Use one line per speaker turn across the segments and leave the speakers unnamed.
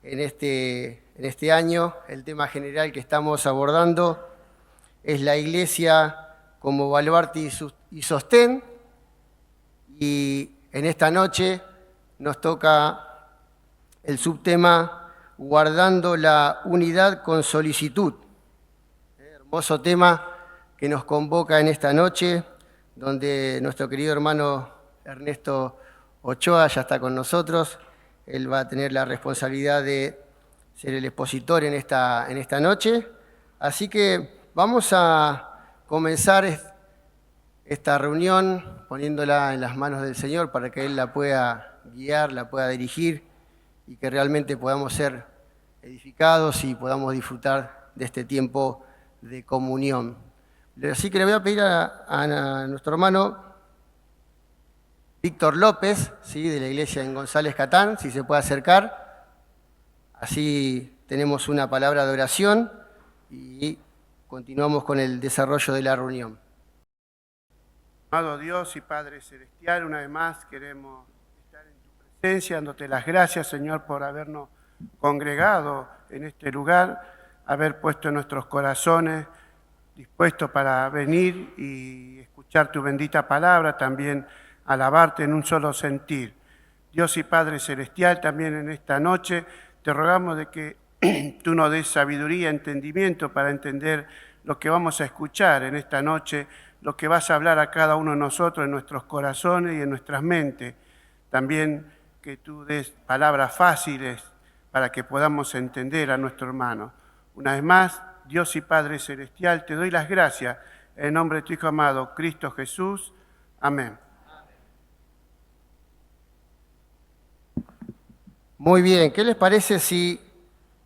en este año. El tema general que estamos abordando es la Iglesia como baluarte y sostén. Y en esta noche nos toca el subtema Guardando la unidad con solicitud. Hermoso tema que nos convoca en esta noche, donde nuestro querido hermano Ernesto Ochoa ya está con nosotros. Él va a tener la responsabilidad de ser el expositor en esta noche. Así que vamos a comenzar esta reunión poniéndola en las manos del Señor para que Él la pueda guiar, la pueda dirigir y que realmente podamos ser edificados y podamos disfrutar de este tiempo de comunión. Así que le voy a pedir a nuestro hermano Víctor López, ¿sí?, de la iglesia en González Catán, si se puede acercar. Así tenemos una palabra de oración y continuamos con el desarrollo de la reunión.
Amado Dios y Padre Celestial, una vez más queremos estar en tu presencia, dándote las gracias, Señor, por habernos congregado en este lugar, haber puesto en nuestros corazones dispuestos para venir y escuchar tu bendita palabra, también alabarte en un solo sentir. Dios y Padre Celestial, también en esta noche te rogamos de que tú nos des sabiduría, entendimiento para entender lo que vamos a escuchar en esta noche, lo que vas a hablar a cada uno de nosotros en nuestros corazones y en nuestras mentes. También que tú des palabras fáciles para que podamos entender a nuestro hermano. Una vez más, Dios y Padre Celestial, te doy las gracias en nombre de tu Hijo amado, Cristo Jesús. Amén.
Muy bien, ¿qué les parece si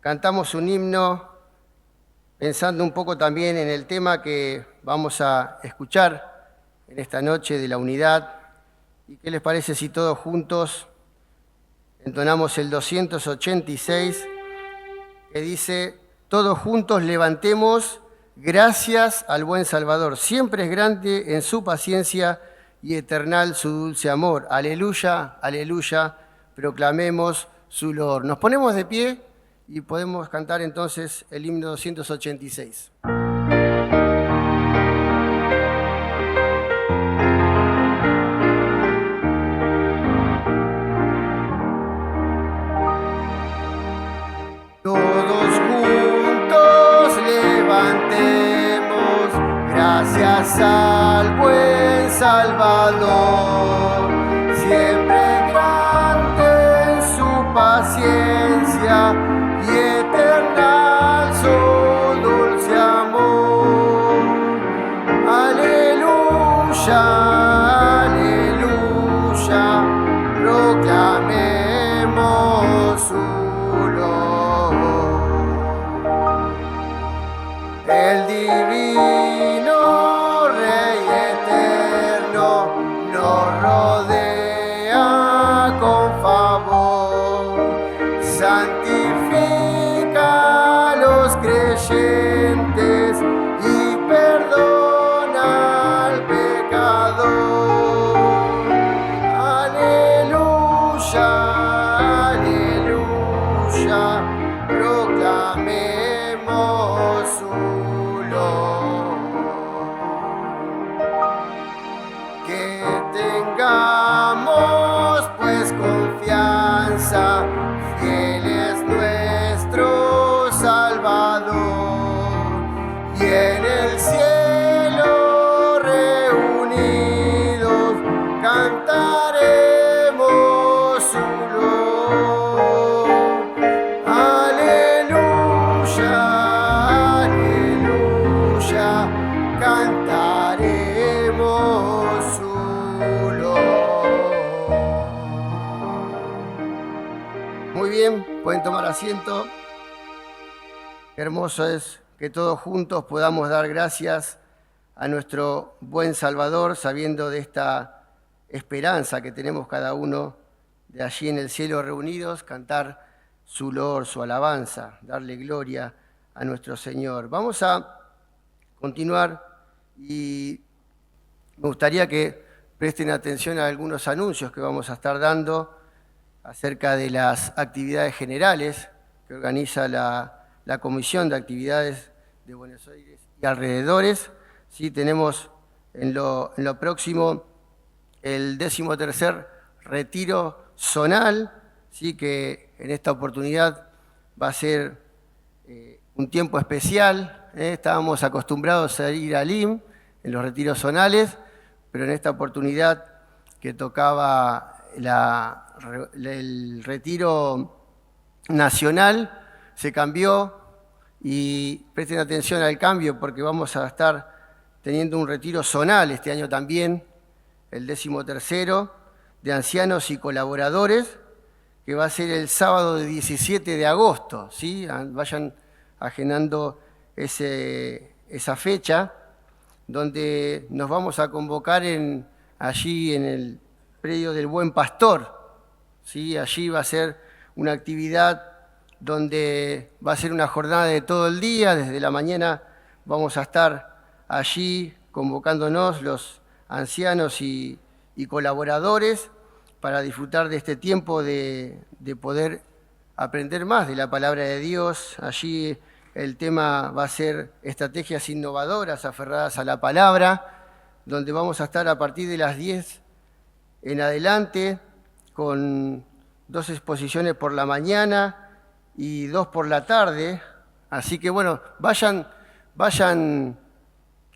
cantamos un himno pensando un poco también en el tema que vamos a escuchar en esta noche de la unidad? ¿Y qué les parece si todos juntos entonamos el 286 que dice: todos juntos levantemos gracias al buen Salvador, siempre es grande en su paciencia y eternal su dulce amor. Aleluya, aleluya, proclamemos su loor. Nos ponemos de pie y podemos cantar entonces el himno 286. Todos juntos levantemos gracias al buen Salvador, siempre grande en su paciencia y eternal su dulce amor. Aleluya, aleluya, proclamemos su loor. El divino Rey eterno nos rodea con favor, santifica a los creyentes y perdona al pecador. Aleluya, aleluya, proclamemos su loor. Que tengamos pues confianza, fiel es nuestro Salvador, y en el cielo reunidos cantaremos su loor. Aleluya, aleluya, cantaremos su loor. Muy bien, pueden tomar asiento. Qué hermoso es que todos juntos podamos dar gracias a nuestro buen Salvador, sabiendo de esta esperanza que tenemos cada uno de allí en el cielo reunidos, cantar su loor, su alabanza, darle gloria a nuestro Señor. Vamos a continuar y me gustaría que presten atención a algunos anuncios que vamos a estar dando acerca de las actividades generales que organiza la Comisión de Actividades de Buenos Aires y alrededores. ¿Sí? Tenemos en lo próximo el 13º retiro zonal, ¿sí? Que en esta oportunidad va a ser un tiempo especial. Estábamos acostumbrados a ir al IM en los retiros zonales, pero en esta oportunidad que tocaba el retiro nacional, se cambió, y presten atención al cambio porque vamos a estar teniendo un retiro zonal este año también, el 13º, de ancianos y colaboradores, que va a ser el sábado 17 de agosto, ¿sí? Vayan agendando esa fecha, donde nos vamos a convocar allí en el predio del Buen Pastor, ¿sí? Allí va a ser una actividad donde va a ser una jornada de todo el día. Desde la mañana vamos a estar allí convocándonos los ancianos y colaboradores para disfrutar de este tiempo de poder aprender más de la palabra de Dios. Allí el tema va a ser estrategias innovadoras aferradas a la palabra, donde vamos a estar a partir de las 10 en adelante con 2 exposiciones por la mañana y 2 por la tarde. Así que bueno, vayan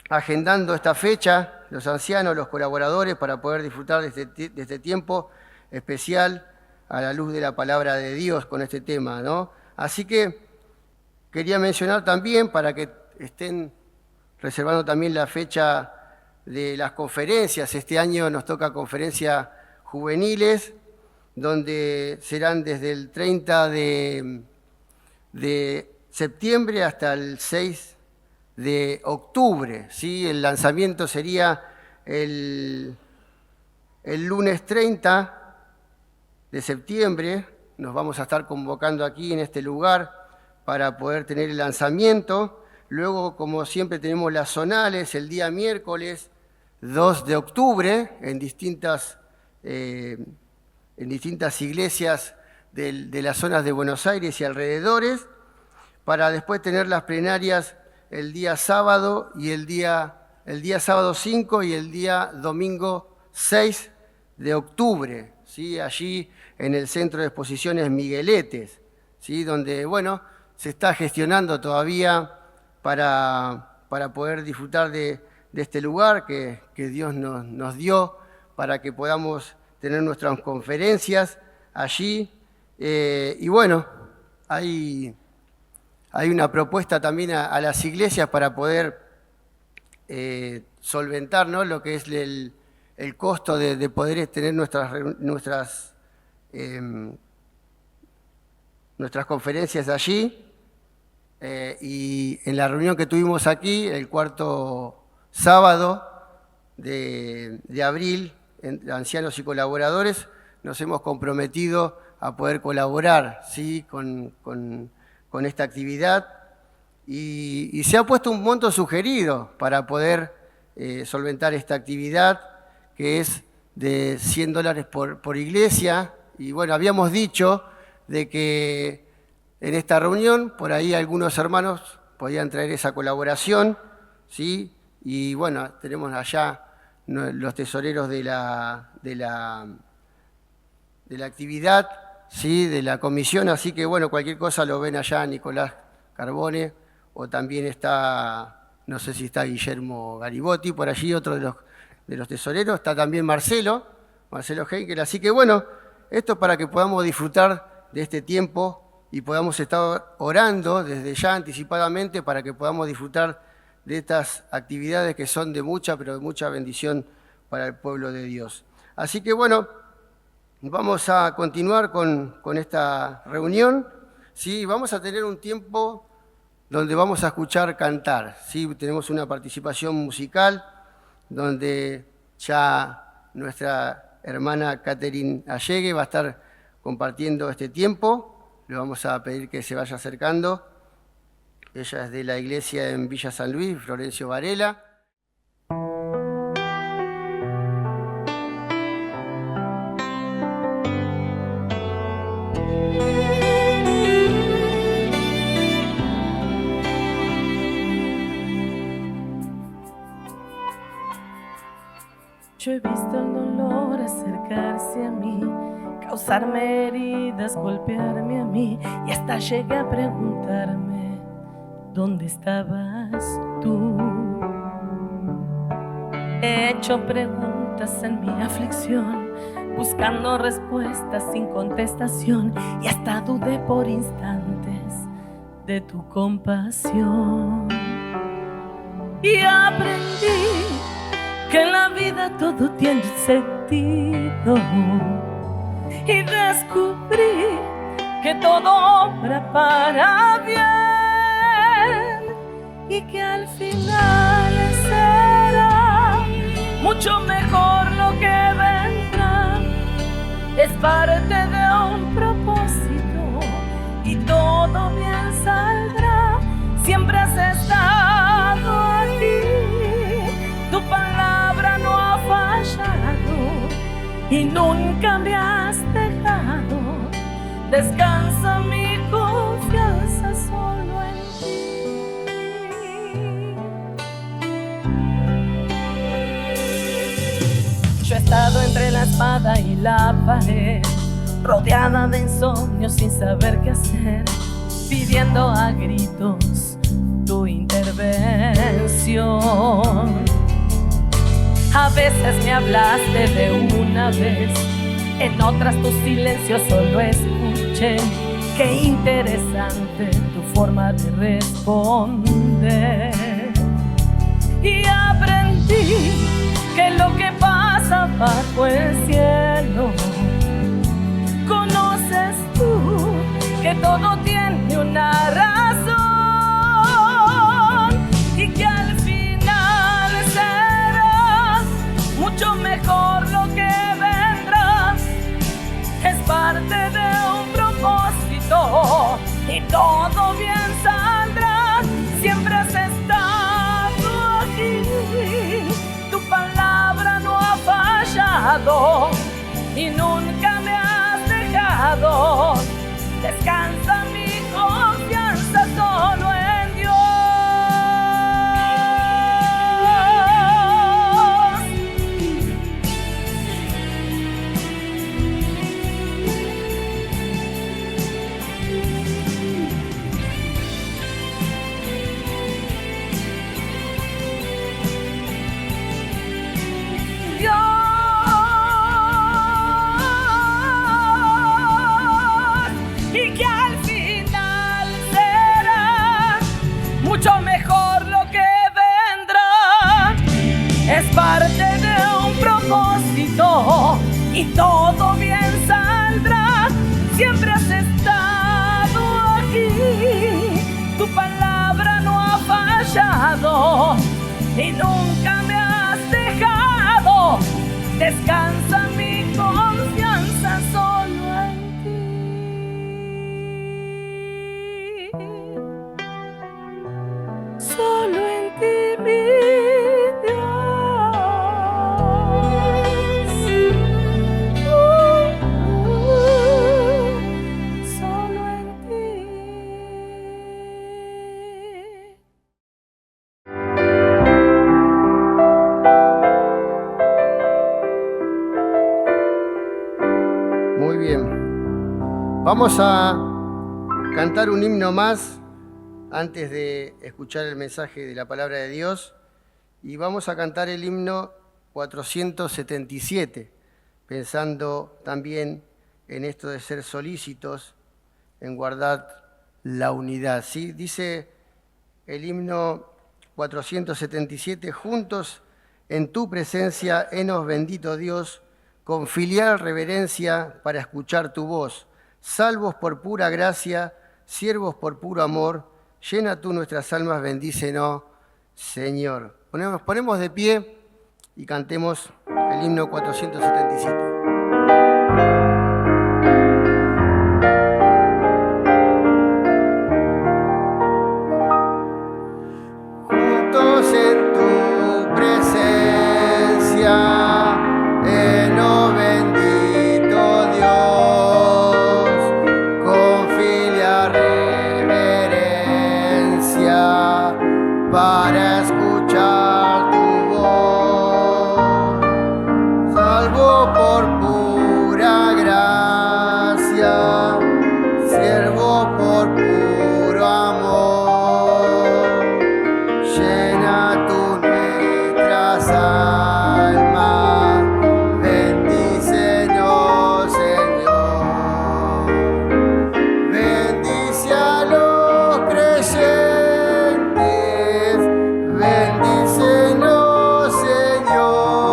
agendando esta fecha, los ancianos, los colaboradores, para poder disfrutar de este tiempo especial a la luz de la palabra de Dios con este tema, ¿no? Así que quería mencionar también, para que estén reservando también la fecha de las conferencias. Este año nos toca conferencias juveniles, donde serán desde el 30 de septiembre hasta el 6 de octubre, ¿sí? El lanzamiento sería el lunes 30 de septiembre. Nos vamos a estar convocando aquí en este lugar para poder tener el lanzamiento. Luego, como siempre, tenemos las zonales el día miércoles 2 de octubre en distintas iglesias de las zonas de Buenos Aires y alrededores, para después tener las plenarias el día sábado y el día sábado 5 y el día domingo 6 de octubre, ¿sí? Allí en el Centro de Exposiciones Migueletes, ¿sí? Donde, bueno, se está gestionando todavía para poder disfrutar de este lugar que Dios nos dio para que podamos tener nuestras conferencias allí. Y bueno, hay una propuesta también a las iglesias para poder solventar, ¿no?, lo que es el costo de poder tener nuestras conferencias allí. Y en la reunión que tuvimos aquí, el 4º sábado de abril, entre ancianos y colaboradores, nos hemos comprometido a poder colaborar, ¿sí?, con esta actividad, y se ha puesto un monto sugerido para poder solventar esta actividad, que es de $100 por iglesia. Y bueno, habíamos dicho de que en esta reunión, por ahí algunos hermanos podían traer esa colaboración, ¿sí? Y bueno, tenemos allá los tesoreros de la actividad, ¿sí?, de la comisión. Así que bueno, cualquier cosa lo ven allá Nicolás Carbone, o también está, no sé si está Guillermo Garibotti por allí, otro de los tesoreros. Está también Marcelo Heinkel. Así que bueno, esto es para que podamos disfrutar de este tiempo y podamos estar orando desde ya anticipadamente para que podamos disfrutar de estas actividades que son de mucha, pero de mucha bendición para el pueblo de Dios. Así que bueno, vamos a continuar con esta reunión, ¿sí? Vamos a tener un tiempo donde vamos a escuchar cantar, ¿sí? Tenemos una participación musical donde ya nuestra hermana Catherine Allegue va a estar compartiendo este tiempo. Le vamos a pedir que se vaya acercando. Ella es de la iglesia en Villa San Luis, Florencio Varela.
Mucho he visto el dolor acercarse a mí, causarme heridas, golpearme a mí, y hasta llegué a preguntarme, ¿dónde estabas tú? He hecho preguntas en mi aflicción, buscando respuestas sin contestación, y hasta dudé por instantes de tu compasión. Y aprendí que en la vida todo tiene sentido, y descubrí que todo obra para bien, y que al final será mucho mejor lo que vendrá. Es parte de un propósito y todo bien saldrá. Siempre has estado aquí, tu palabra no ha fallado y nunca me has dejado. Descansa mi confianza solo en ti. Yo he estado entre la espada y la pared, rodeada de insomnio sin saber qué hacer, pidiendo a gritos tu intervención. A veces me hablaste de una vez, en otras tu silencio solo escuché. Qué interesante tu forma de responder. Y aprendí que lo que pasa bajo el cielo, conoces tú, que todo tiene una razón, y que al final será mucho mejor lo que vendrá. Es parte de un propósito y todo bien saldrá. Siempre has estado aquí, tu palabra no ha fallado y nunca me has dejado. Descansa mi confianza solo en Dios. Mucho mejor lo que vendrá. Es parte de un propósito y todo bien saldrá. Siempre has estado aquí, tu palabra no ha fallado y nunca me has dejado. Descansa mi confianza solo en ti. Solo en ti, mi Dios. Solo en ti.
Muy bien. Vamos a cantar un himno más antes de escuchar el mensaje de la palabra de Dios, y vamos a cantar el himno 477, pensando también en esto de ser solícitos, en guardar la unidad. ¿Sí? Dice el himno 477, juntos en tu presencia, henos bendito Dios, con filial reverencia para escuchar tu voz, salvos por pura gracia, siervos por puro amor, llena tú nuestras almas, bendícenos, Señor. Ponemos de pie y cantemos el himno 477. Juntos en tu presencia, henos bendito Dios, con filial reverencia para escuchar tu voz, salvo por pura gracia, siervo por puro amor, llena tú nuestras almas, bendícenos, Señor. Bendice a los creyentes, bendícenos, Señor,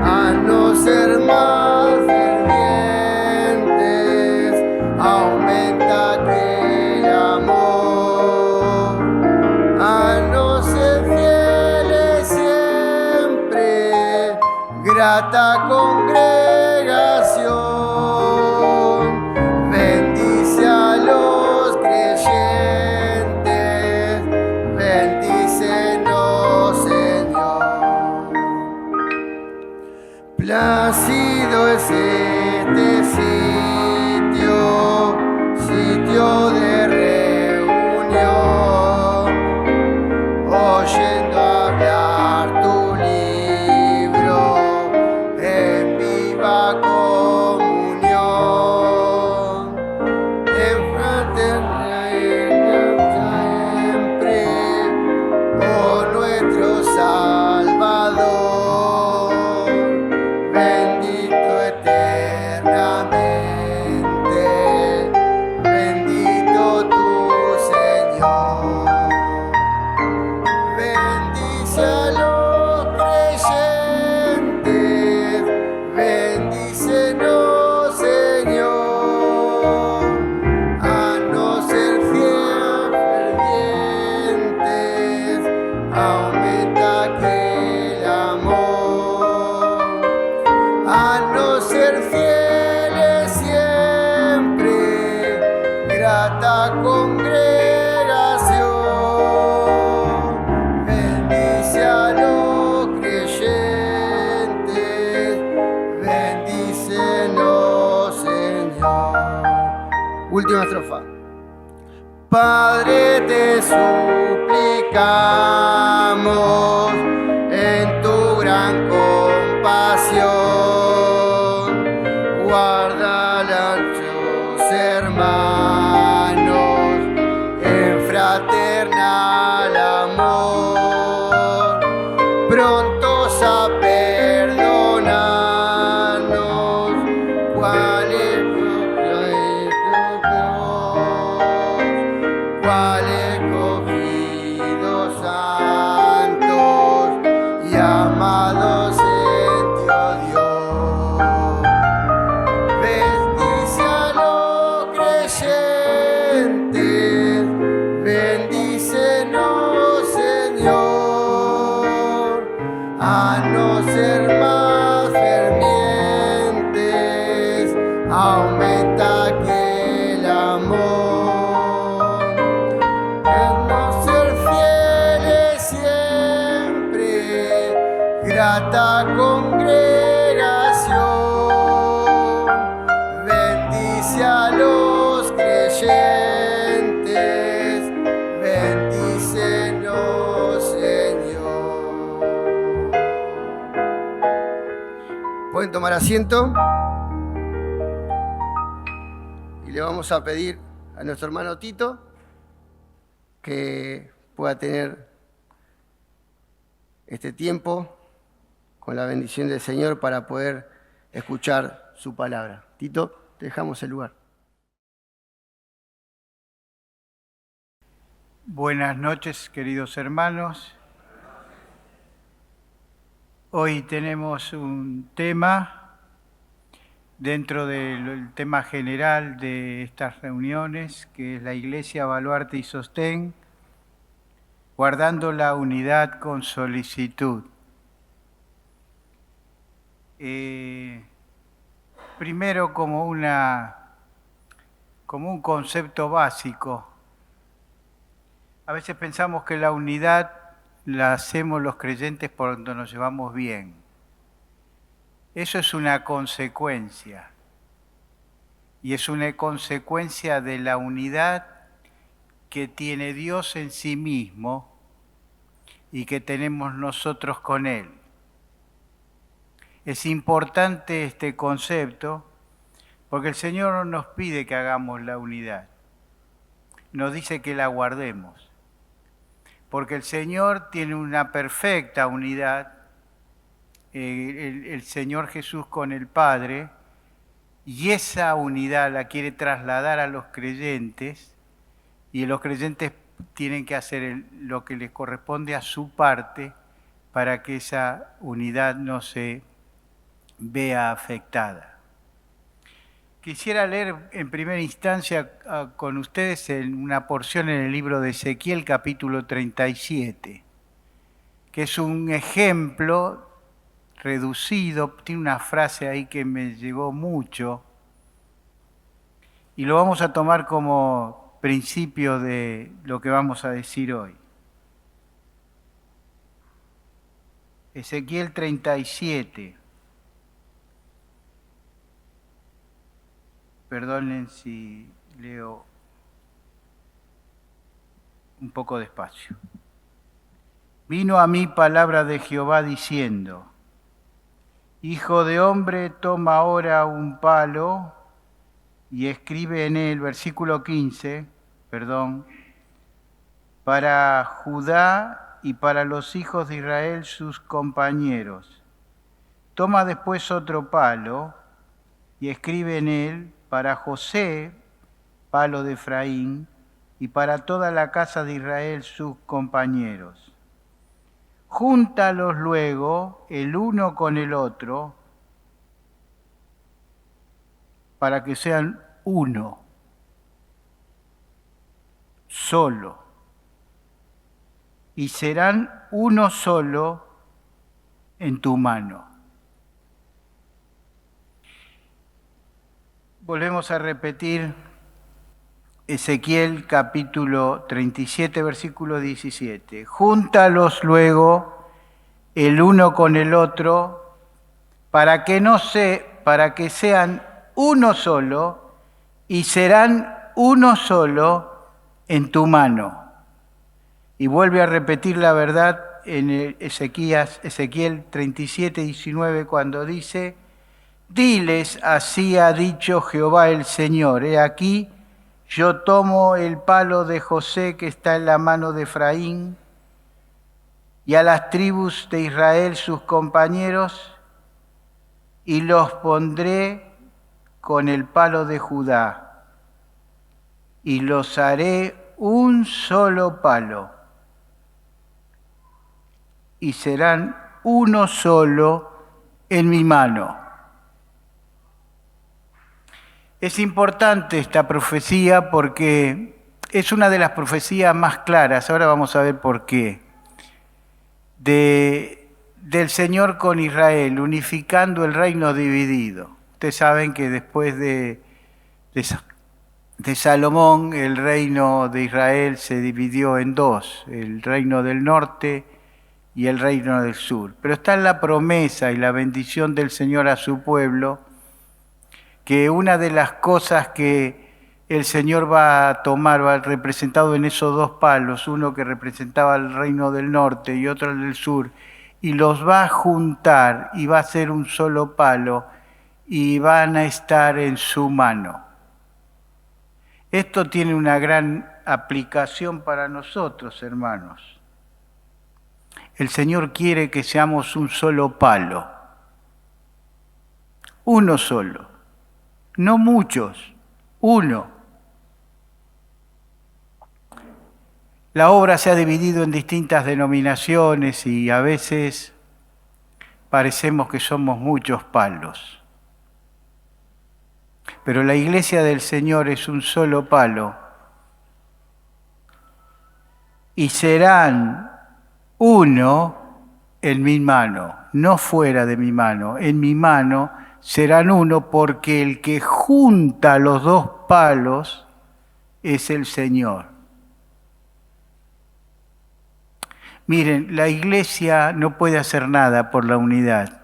a no ser más fervientes, aumenta aquel amor, a no ser fieles siempre, grata congregación, bendice a los creyentes, bendícenos, Señor. Plácido es este sitio, sitio de reunión, oyendo hablar tu libro en viva comunión, en fraternidad siempre, oh nuestro Salvador, bendito eternamente, bendito tu Señor. Bendice a los creyentes, bendícenos, Señor, a no ser fervientes, aumenta aquel amor, a no ser fieles siempre, grata congregación, bendice a los creyentes, bendícenos, Señor. Última estrofa. Padre, te suplicamos en tu gran compasión, guarda a tus hermanos en fraternal amor, prontos a perdonarnos, cuales escogidos santos y amados en ti, oh Dios. Bendice a los creyentes, bendícenos, Señor, a no ser más fervientes, aumenta aquel amor, a no ser fieles siempre, grata congregación, bendice a los creyentes, bendícenos, Señor. Pueden tomar asiento y le vamos a pedir a nuestro hermano Tito que pueda tener este tiempo con la bendición del Señor para poder escuchar su palabra. Tito, te dejamos el lugar.
Buenas noches, queridos hermanos. Hoy tenemos un tema dentro del tema general de estas reuniones, que es la Iglesia Baluarte y Sostén, guardando la unidad con solicitud. Primero, como un concepto básico. A veces pensamos que la unidad la hacemos los creyentes por donde nos llevamos bien. Eso es una consecuencia. Y es una consecuencia de la unidad que tiene Dios en sí mismo y que tenemos nosotros con Él. Es importante este concepto porque el Señor no nos pide que hagamos la unidad, nos dice que la guardemos, porque el Señor tiene una perfecta unidad, el Señor Jesús con el Padre, y esa unidad la quiere trasladar a los creyentes, y los creyentes tienen que hacer lo que les corresponde a su parte para que esa unidad no se vea afectada. Quisiera leer en primera instancia con ustedes una porción en el libro de Ezequiel, capítulo 37, que es un ejemplo reducido, tiene una frase ahí que me llegó mucho, y lo vamos a tomar como principio de lo que vamos a decir hoy. Ezequiel 37. Perdonen si leo un poco despacio. Vino a mí palabra de Jehová diciendo: Hijo de hombre, toma ahora un palo y escribe en él, versículo 15, para Judá y para los hijos de Israel sus compañeros. Toma después otro palo y escribe en él, para José, palo de Efraín, y para toda la casa de Israel sus compañeros. Júntalos luego el uno con el otro, para que sean uno, solo, y serán uno solo en tu mano. Volvemos a repetir Ezequiel capítulo 37, versículo 17. Júntalos luego el uno con el otro, para que sean uno solo, y serán uno solo en tu mano. Y vuelve a repetir la verdad en Ezequiel 37, 19, cuando dice: Diles, así ha dicho Jehová el Señor, he aquí, yo tomo el palo de José que está en la mano de Efraín, y a las tribus de Israel sus compañeros, y los pondré con el palo de Judá, y los haré un solo palo, y serán uno solo en mi mano. Es importante esta profecía porque es una de las profecías más claras, ahora vamos a ver por qué, del Señor con Israel, unificando el reino dividido. Ustedes saben que después de Salomón, el reino de Israel se dividió en dos, el reino del norte y el reino del sur. Pero está en la promesa y la bendición del Señor a su pueblo, que una de las cosas que el Señor va a tomar, va representado en esos dos palos, uno que representaba el reino del norte y otro el del sur, y los va a juntar y va a ser un solo palo y van a estar en su mano. Esto tiene una gran aplicación para nosotros, hermanos. El Señor quiere que seamos un solo palo, uno solo. No muchos, uno. La obra se ha dividido en distintas denominaciones y a veces parecemos que somos muchos palos. Pero la iglesia del Señor es un solo palo y serán uno en mi mano, no fuera de mi mano, en mi mano serán uno, porque el que junta los dos palos es el Señor. Miren, la iglesia no puede hacer nada por la unidad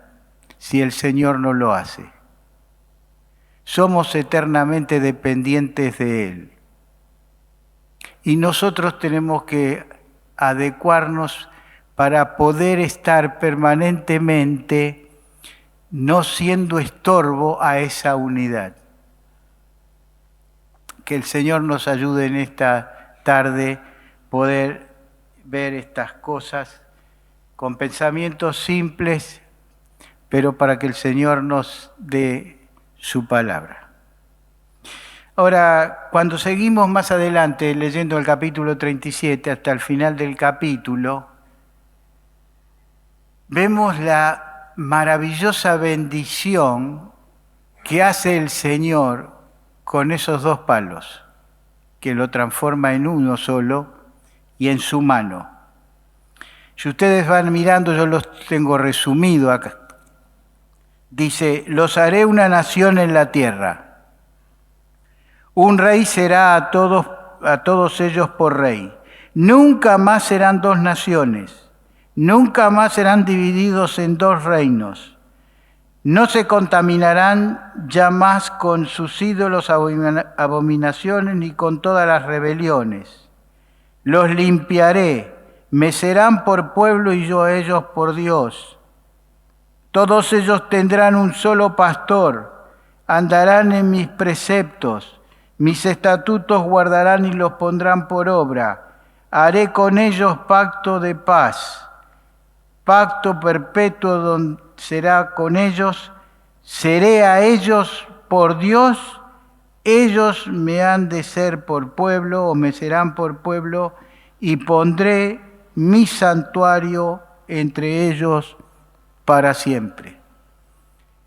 si el Señor no lo hace. Somos eternamente dependientes de Él. Y nosotros tenemos que adecuarnos para poder estar permanentemente no siendo estorbo a esa unidad. Que el Señor nos ayude en esta tarde poder ver estas cosas con pensamientos simples, pero para que el Señor nos dé su palabra. Ahora, cuando seguimos más adelante leyendo el capítulo 37 hasta el final del capítulo, vemos la maravillosa bendición que hace el Señor con esos dos palos, que lo transforma en uno solo y en su mano. Si ustedes van mirando, yo los tengo resumido acá. Dice, los haré una nación en la tierra. Un rey será a todos ellos por rey. Nunca más serán dos naciones. Nunca más serán divididos en dos reinos. No se contaminarán ya más con sus ídolos, abominaciones, ni con todas las rebeliones. Los limpiaré, me serán por pueblo y yo a ellos por Dios. Todos ellos tendrán un solo pastor, andarán en mis preceptos, mis estatutos guardarán y los pondrán por obra. Haré con ellos pacto de paz, pacto perpetuo será con ellos, seré a ellos por Dios, ellos me han de ser por pueblo o me serán por pueblo y pondré mi santuario entre ellos para siempre.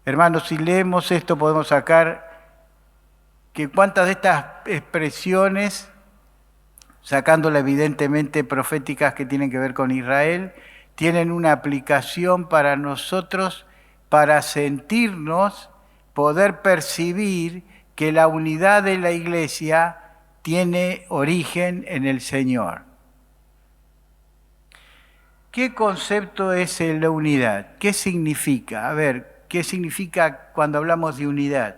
Hermanos, si leemos esto podemos sacar que cuántas de estas expresiones, sacándolas evidentemente proféticas que tienen que ver con Israel, tienen una aplicación para nosotros, para sentirnos, poder percibir que la unidad de la Iglesia tiene origen en el Señor. ¿Qué concepto es la unidad? ¿Qué significa? A ver, ¿qué significa cuando hablamos de unidad?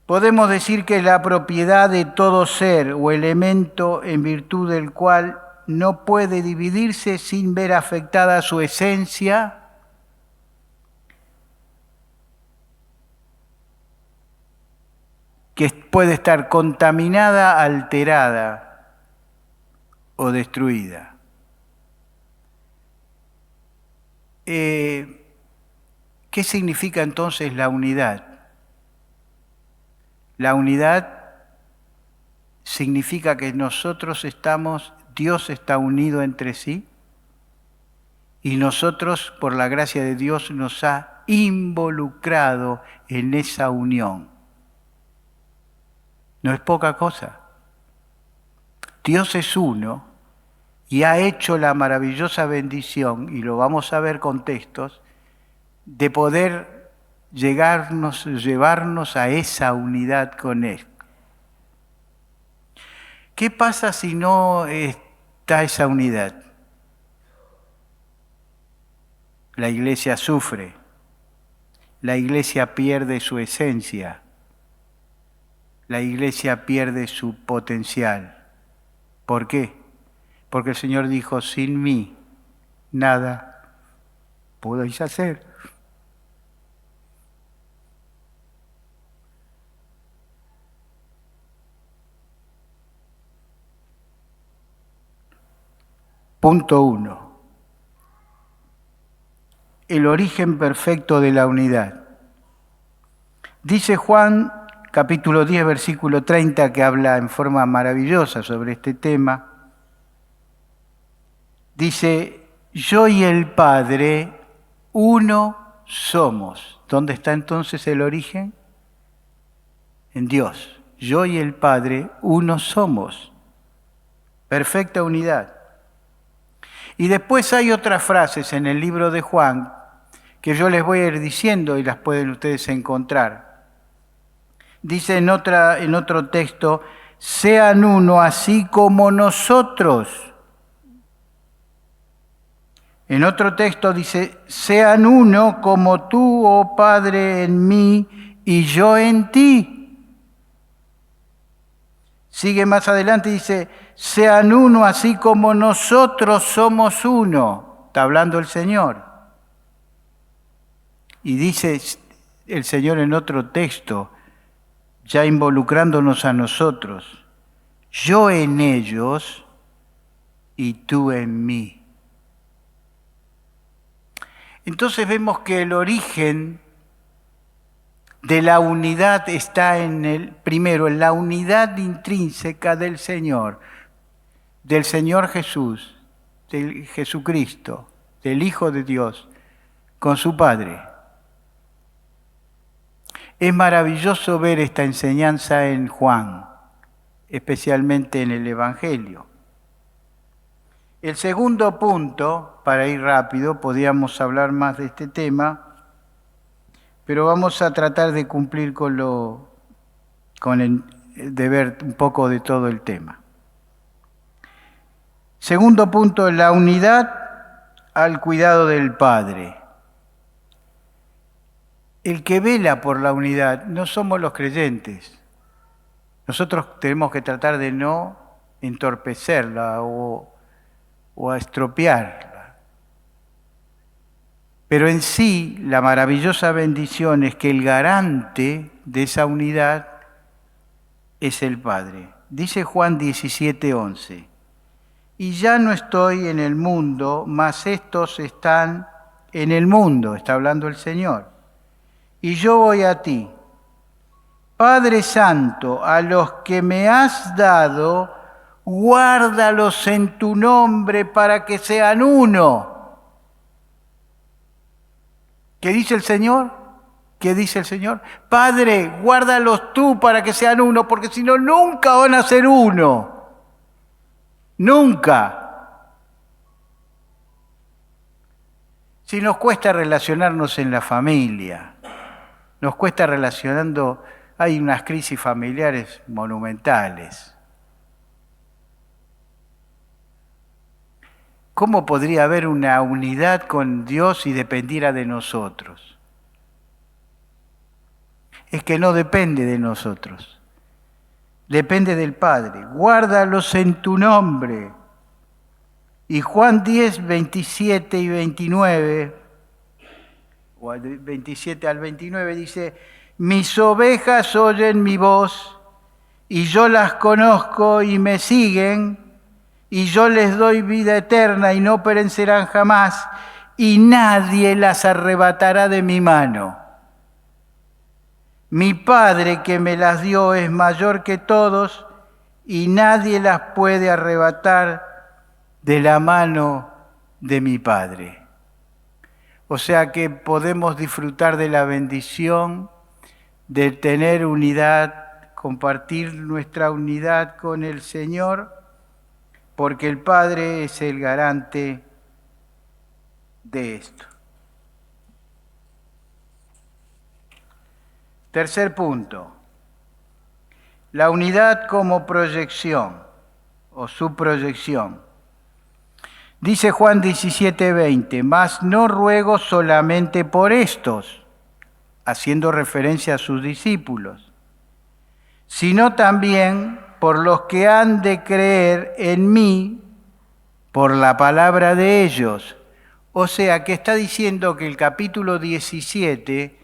Podemos decir que es la propiedad de todo ser o elemento en virtud del cual no puede dividirse sin ver afectada su esencia, que puede estar contaminada, alterada o destruida. ¿Qué significa entonces la unidad? La unidad significa que Dios está unido entre sí y nosotros, por la gracia de Dios, nos ha involucrado en esa unión. No es poca cosa. Dios es uno y ha hecho la maravillosa bendición, y lo vamos a ver con textos, de poder llevarnos a esa unidad con Él. ¿Qué pasa si no está esa unidad? La Iglesia sufre, la Iglesia pierde su esencia, la Iglesia pierde su potencial. ¿Por qué? Porque el Señor dijo, sin mí nada podéis hacer. Punto 1. El origen perfecto de la unidad. Dice Juan, capítulo 10, versículo 30, que habla en forma maravillosa sobre este tema. Dice, yo y el Padre, uno somos. ¿Dónde está entonces el origen? En Dios. Yo y el Padre, uno somos. Perfecta unidad. Y después hay otras frases en el libro de Juan que yo les voy a ir diciendo y las pueden ustedes encontrar. Dice en otro texto, sean uno así como nosotros. En otro texto dice, sean uno como tú, oh Padre, en mí y yo en ti. Sigue más adelante y dice, sean uno así como nosotros somos uno. Está hablando el Señor. Y dice el Señor en otro texto, ya involucrándonos a nosotros, yo en ellos y tú en mí. Entonces vemos que el origen de la unidad está primero, en la unidad intrínseca del Señor Jesús, del Jesucristo, del Hijo de Dios, con su Padre. Es maravilloso ver esta enseñanza en Juan, especialmente en el Evangelio. El segundo punto, para ir rápido, podíamos hablar más de este tema, pero vamos a tratar de cumplir de ver un poco de todo el tema. Segundo punto, la unidad al cuidado del Padre. El que vela por la unidad no somos los creyentes. Nosotros tenemos que tratar de no entorpecerla o a estropearla. Pero en sí, la maravillosa bendición es que el garante de esa unidad es el Padre. Dice Juan 17:11, y ya no estoy en el mundo, mas estos están en el mundo, está hablando el Señor, y yo voy a ti. Padre Santo, a los que me has dado, guárdalos en tu nombre para que sean uno. ¿Qué dice el Señor? ¿Qué dice el Señor? Padre, guárdalos tú para que sean uno, porque si no, nunca van a ser uno. Nunca. Si nos cuesta relacionarnos en la familia, nos cuesta relacionando, hay unas crisis familiares monumentales. ¿Cómo podría haber una unidad con Dios si dependiera de nosotros? Es que no depende de nosotros, depende del Padre. Guárdalos en tu nombre. Y Juan 10, 27 y 29, o 27 al 29 dice, mis ovejas oyen mi voz, y yo las conozco y me siguen, y yo les doy vida eterna y no perecerán jamás, y nadie las arrebatará de mi mano. Mi Padre que me las dio es mayor que todos, y nadie las puede arrebatar de la mano de mi Padre. O sea que podemos disfrutar de la bendición de tener unidad, compartir nuestra unidad con el Señor, porque el Padre es el garante de esto. Tercer punto, la unidad como proyección o su proyección. Dice Juan 17:20, mas no ruego solamente por estos, haciendo referencia a sus discípulos, sino también por los que han de creer en mí por la palabra de ellos. O sea, que está diciendo que el capítulo 17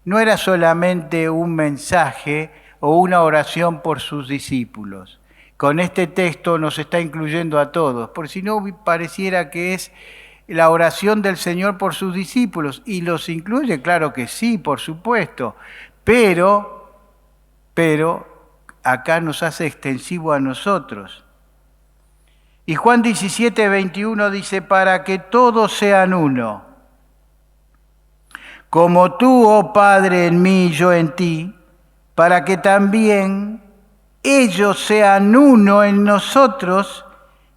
no era solamente un mensaje o una oración por sus discípulos. Con este texto nos está incluyendo a todos, por si no pareciera que es la oración del Señor por sus discípulos. Y los incluye, claro que sí, por supuesto, pero acá nos hace extensivo a nosotros. Y Juan 17:21 dice, para que todos sean uno, como tú, oh Padre, en mí y yo en ti, para que también ellos sean uno en nosotros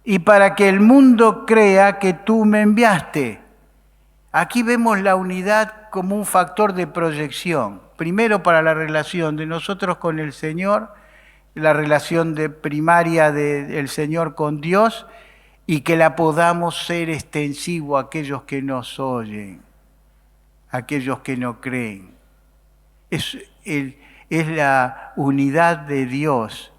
y para que el mundo crea que tú me enviaste. Aquí vemos la unidad como un factor de proyección. Primero para la relación de nosotros con el Señor, la relación primaria del Señor con Dios, y que la podamos ser extensivo a aquellos que nos oyen, a aquellos que no creen. Es la unidad de Dios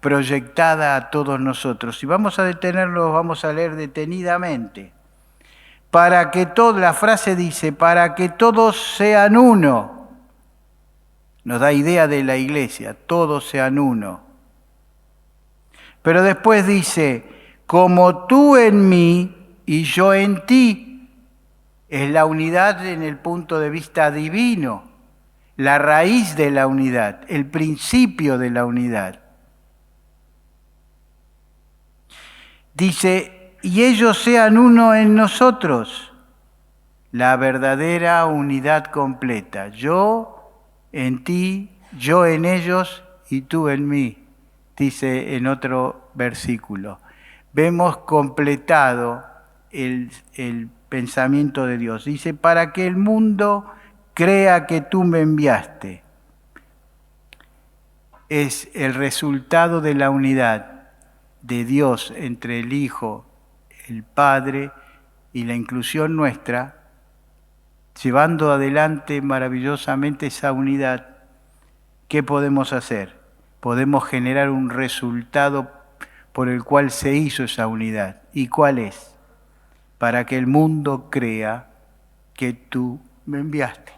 proyectada a todos nosotros. Y vamos a detenerlos, vamos a leer detenidamente. para que la frase dice, para que todos sean uno. Nos da idea de la iglesia, todos sean uno. Pero después dice, como tú en mí y yo en ti. Es la unidad en el punto de vista divino, la raíz de la unidad, el principio de la unidad. Dice, y ellos sean uno en nosotros, la verdadera unidad completa. Yo en ti, yo en ellos y tú en mí, dice en otro versículo. Vemos completado el pensamiento de Dios. Dice, para que el mundo crea que tú me enviaste. Es el resultado de la unidad de Dios entre el Hijo, el Padre y la inclusión nuestra, llevando adelante maravillosamente esa unidad. ¿Qué podemos hacer? Podemos generar un resultado por el cual se hizo esa unidad. ¿Y cuál es? Para que el mundo crea que tú me enviaste.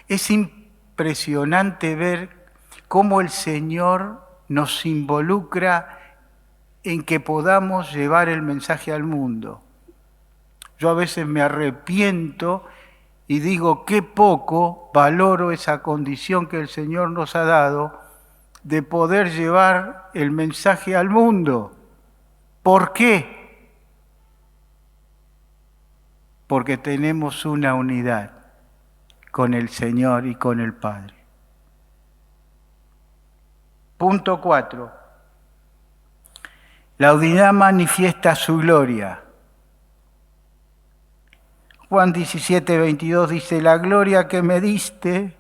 Es impresionante ver cómo el Señor nos involucra en que podamos llevar el mensaje al mundo. Yo a veces me arrepiento y digo qué poco valoro esa condición que el Señor nos ha dado de poder llevar el mensaje al mundo. ¿Por qué? Porque tenemos una unidad con el Señor y con el Padre. Punto 4. La unidad manifiesta su gloria. Juan 17, 22 dice, la gloria que me diste,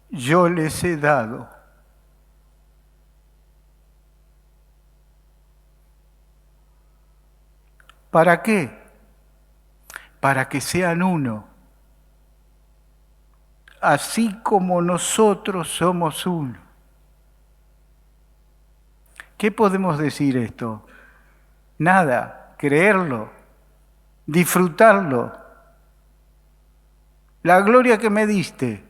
yo les he dado. ¿Para qué? Para que sean uno. Así como nosotros somos uno. ¿Qué podemos decir esto? Nada, creerlo, disfrutarlo. La gloria que me diste,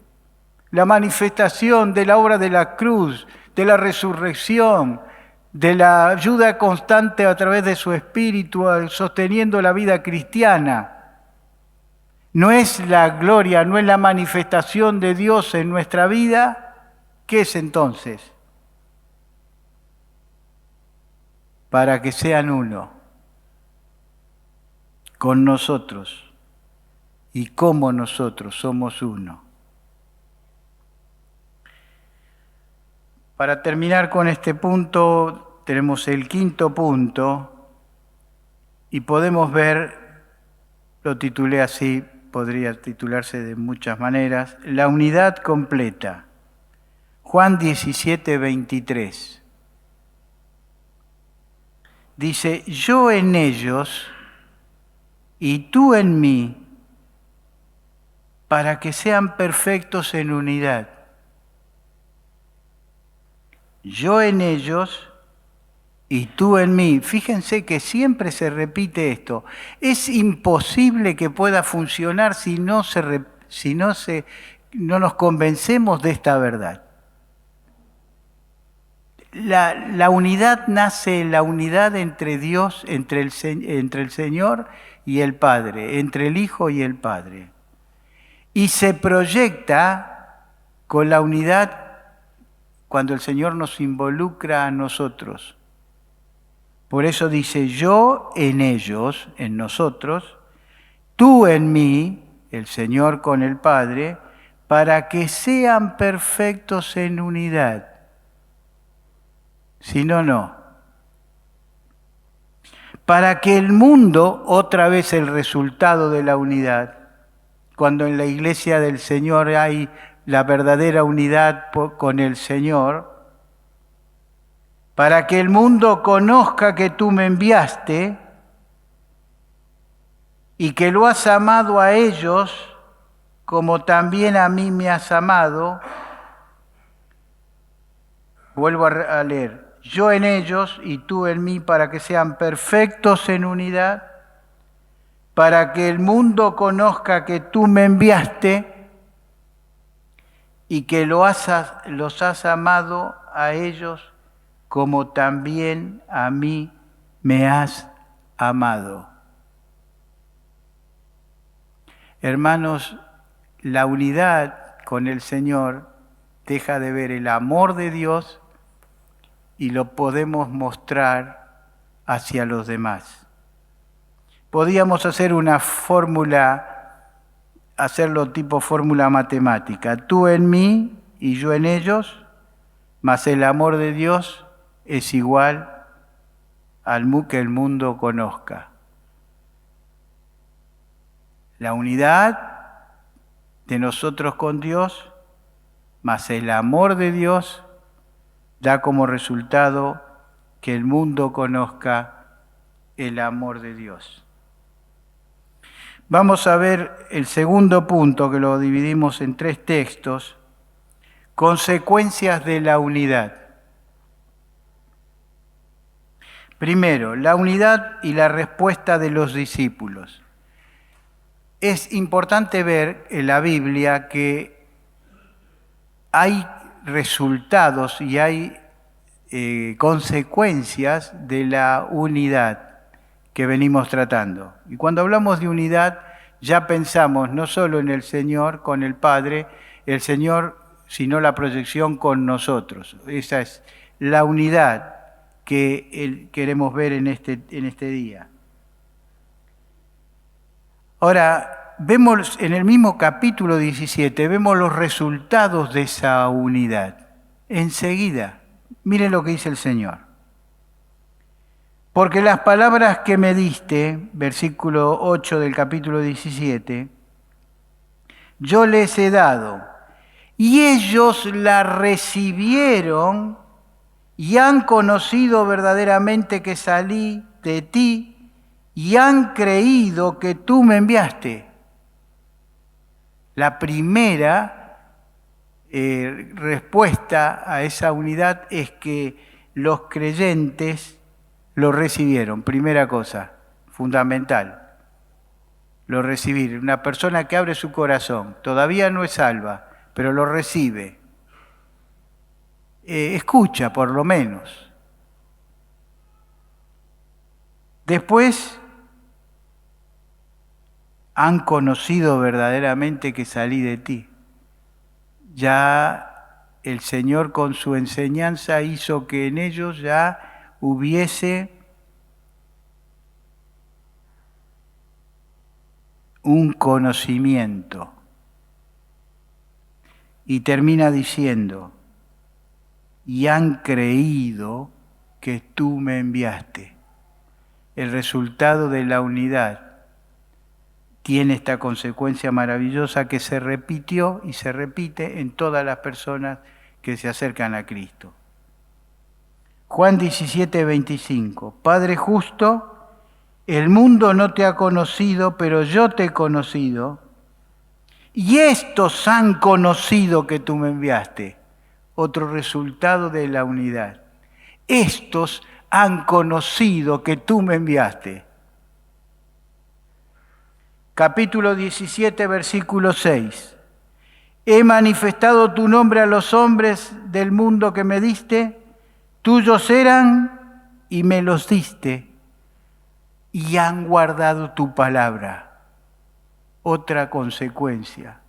la manifestación de la obra de la cruz, de la resurrección, de la ayuda constante a través de su Espíritu, sosteniendo la vida cristiana. ¿No es la gloria, no es la manifestación de Dios en nuestra vida? ¿Qué es entonces? Para que sean uno con nosotros y como nosotros somos uno. Para terminar con este punto, tenemos el quinto punto y podemos ver, lo titulé así, podría titularse de muchas maneras, la unidad completa. Juan 17, 23. Dice, yo en ellos y tú en mí, para que sean perfectos en unidad. Yo en ellos y tú en mí. Fíjense que siempre se repite esto. Es imposible que pueda funcionar si no nos convencemos de esta verdad. La unidad nace en la unidad entre Dios, entre el Señor y el Padre, entre el Hijo y el Padre. Y se proyecta con la unidad cuando el Señor nos involucra a nosotros. Por eso dice, yo en ellos, en nosotros, tú en mí, el Señor con el Padre, para que sean perfectos en unidad. Si no, no. Para que el mundo, otra vez el resultado de la unidad, cuando en la iglesia del Señor hay la verdadera unidad con el Señor, para que el mundo conozca que tú me enviaste y que lo has amado a ellos como también a mí me has amado. Vuelvo a leer. Yo en ellos y tú en mí, para que sean perfectos en unidad, para que el mundo conozca que tú me enviaste y que los has amado a ellos como también a mí me has amado. Hermanos, la unidad con el Señor deja de ver el amor de Dios y lo podemos mostrar hacia los demás. Podíamos hacer una fórmula, hacerlo tipo fórmula matemática. Tú en mí y yo en ellos, más el amor de Dios es igual al que el mundo conozca. La unidad de nosotros con Dios, más el amor de Dios, da como resultado que el mundo conozca el amor de Dios. Vamos a ver el segundo punto, que lo dividimos en 3 textos, consecuencias de la unidad. Primero, la unidad y la respuesta de los discípulos. Es importante ver en la Biblia que hay resultados y hay consecuencias de la unidad que venimos tratando. Y cuando hablamos de unidad, ya pensamos no solo en el Señor, con el Padre, el Señor, sino la proyección con nosotros. Esa es la unidad que queremos ver en este día. Ahora, vemos en el mismo capítulo 17, vemos los resultados de esa unidad. Enseguida, miren lo que dice el Señor. Porque las palabras que me diste, versículo 8 del capítulo 17, yo les he dado, y ellos la recibieron y han conocido verdaderamente que salí de ti y han creído que tú me enviaste. La primera respuesta a esa unidad es que los creyentes lo recibieron. Primera cosa, fundamental, lo recibir. Una persona que abre su corazón, todavía no es salva, pero lo recibe. Escucha, por lo menos. Después, han conocido verdaderamente que salí de ti. Ya el Señor con su enseñanza hizo que en ellos ya hubiese un conocimiento. Y termina diciendo, y han creído que tú me enviaste. El resultado de la unidad tiene esta consecuencia maravillosa que se repitió y se repite en todas las personas que se acercan a Cristo. Juan 17, 25. Padre justo, el mundo no te ha conocido, pero yo te he conocido, y estos han conocido que tú me enviaste. Otro resultado de la unidad. Estos han conocido que tú me enviaste. Capítulo 17, versículo 6. He manifestado tu nombre a los hombres del mundo que me diste, tuyos eran y me los diste, y han guardado tu palabra. Otra consecuencia,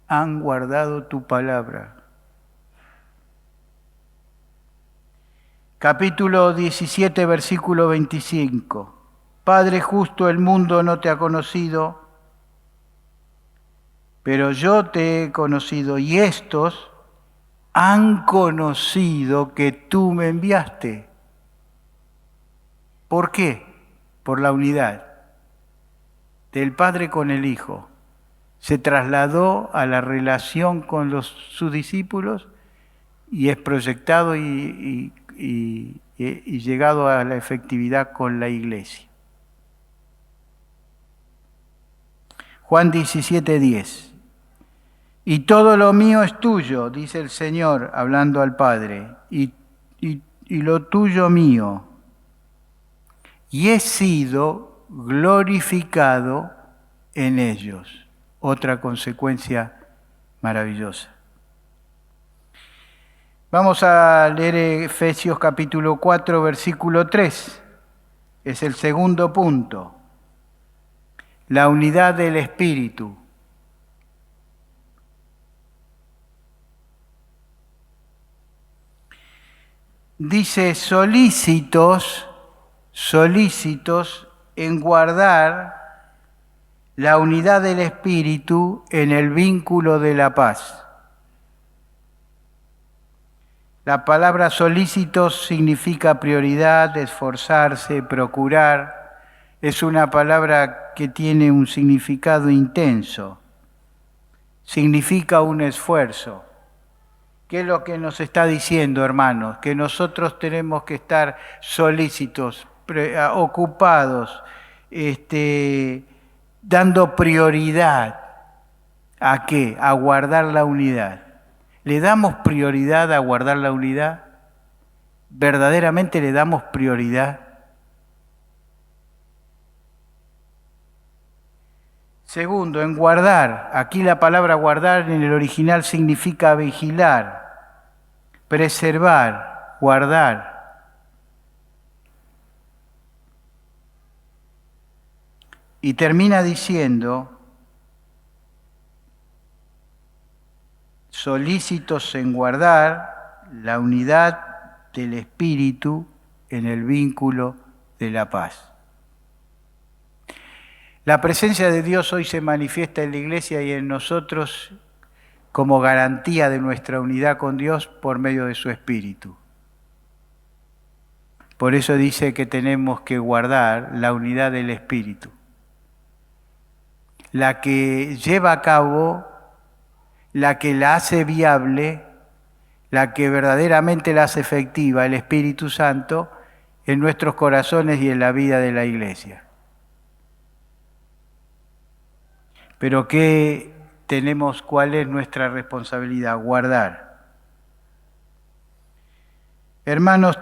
han guardado tu palabra. Capítulo 17, versículo 25. Padre justo, el mundo no te ha conocido, pero yo te he conocido, y estos han conocido que tú me enviaste. ¿Por qué? Por la unidad del Padre con el Hijo. Se trasladó a la relación con sus discípulos y es proyectado y llegado a la efectividad con la Iglesia. Juan 17, 10. Y todo lo mío es tuyo, dice el Señor, hablando al Padre, y lo tuyo mío. Y he sido glorificado en ellos. Otra consecuencia maravillosa. Vamos a leer Efesios capítulo 4, versículo 3. Es el segundo punto. La unidad del Espíritu. Dice, solícitos en guardar la unidad del Espíritu en el vínculo de la paz. La palabra solícitos significa prioridad, esforzarse, procurar. Es una palabra que tiene un significado intenso. Significa un esfuerzo. ¿Qué es lo que nos está diciendo, hermanos? Que nosotros tenemos que estar solícitos, ocupados, dando prioridad. ¿A qué? A guardar la unidad. ¿Le damos prioridad a guardar la unidad? ¿Verdaderamente le damos prioridad? Segundo, en guardar. Aquí la palabra guardar en el original significa vigilar, preservar, guardar. Y termina diciendo, solícitos en guardar la unidad del Espíritu en el vínculo de la paz. La presencia de Dios hoy se manifiesta en la Iglesia y en nosotros como garantía de nuestra unidad con Dios por medio de su Espíritu. Por eso dice que tenemos que guardar la unidad del Espíritu. La que lleva a cabo, la que la hace viable, la que verdaderamente la hace efectiva, el Espíritu Santo, en nuestros corazones y en la vida de la Iglesia. Pero ¿qué tenemos? ¿Cuál es nuestra responsabilidad? Guardar. Hermanos,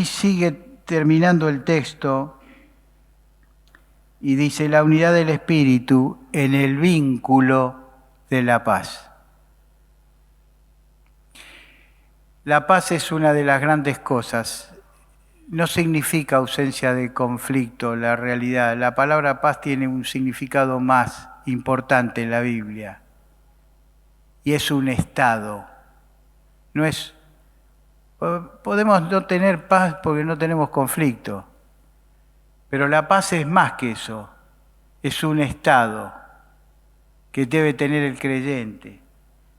sigue terminando el texto y dice la unidad del Espíritu en el vínculo de la paz. La paz es una de las grandes cosas. No significa ausencia de conflicto, la realidad. La palabra paz tiene un significado más importante en la Biblia. Y es un estado. Podemos no tener paz porque no tenemos conflicto. Pero la paz es más que eso. Es un estado que debe tener el creyente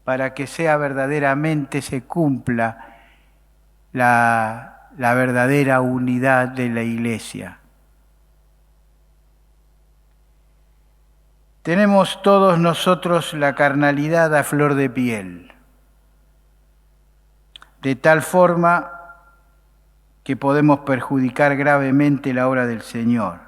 para que verdaderamente se cumpla la verdadera unidad de la Iglesia. Tenemos todos nosotros la carnalidad a flor de piel, de tal forma que podemos perjudicar gravemente la obra del Señor.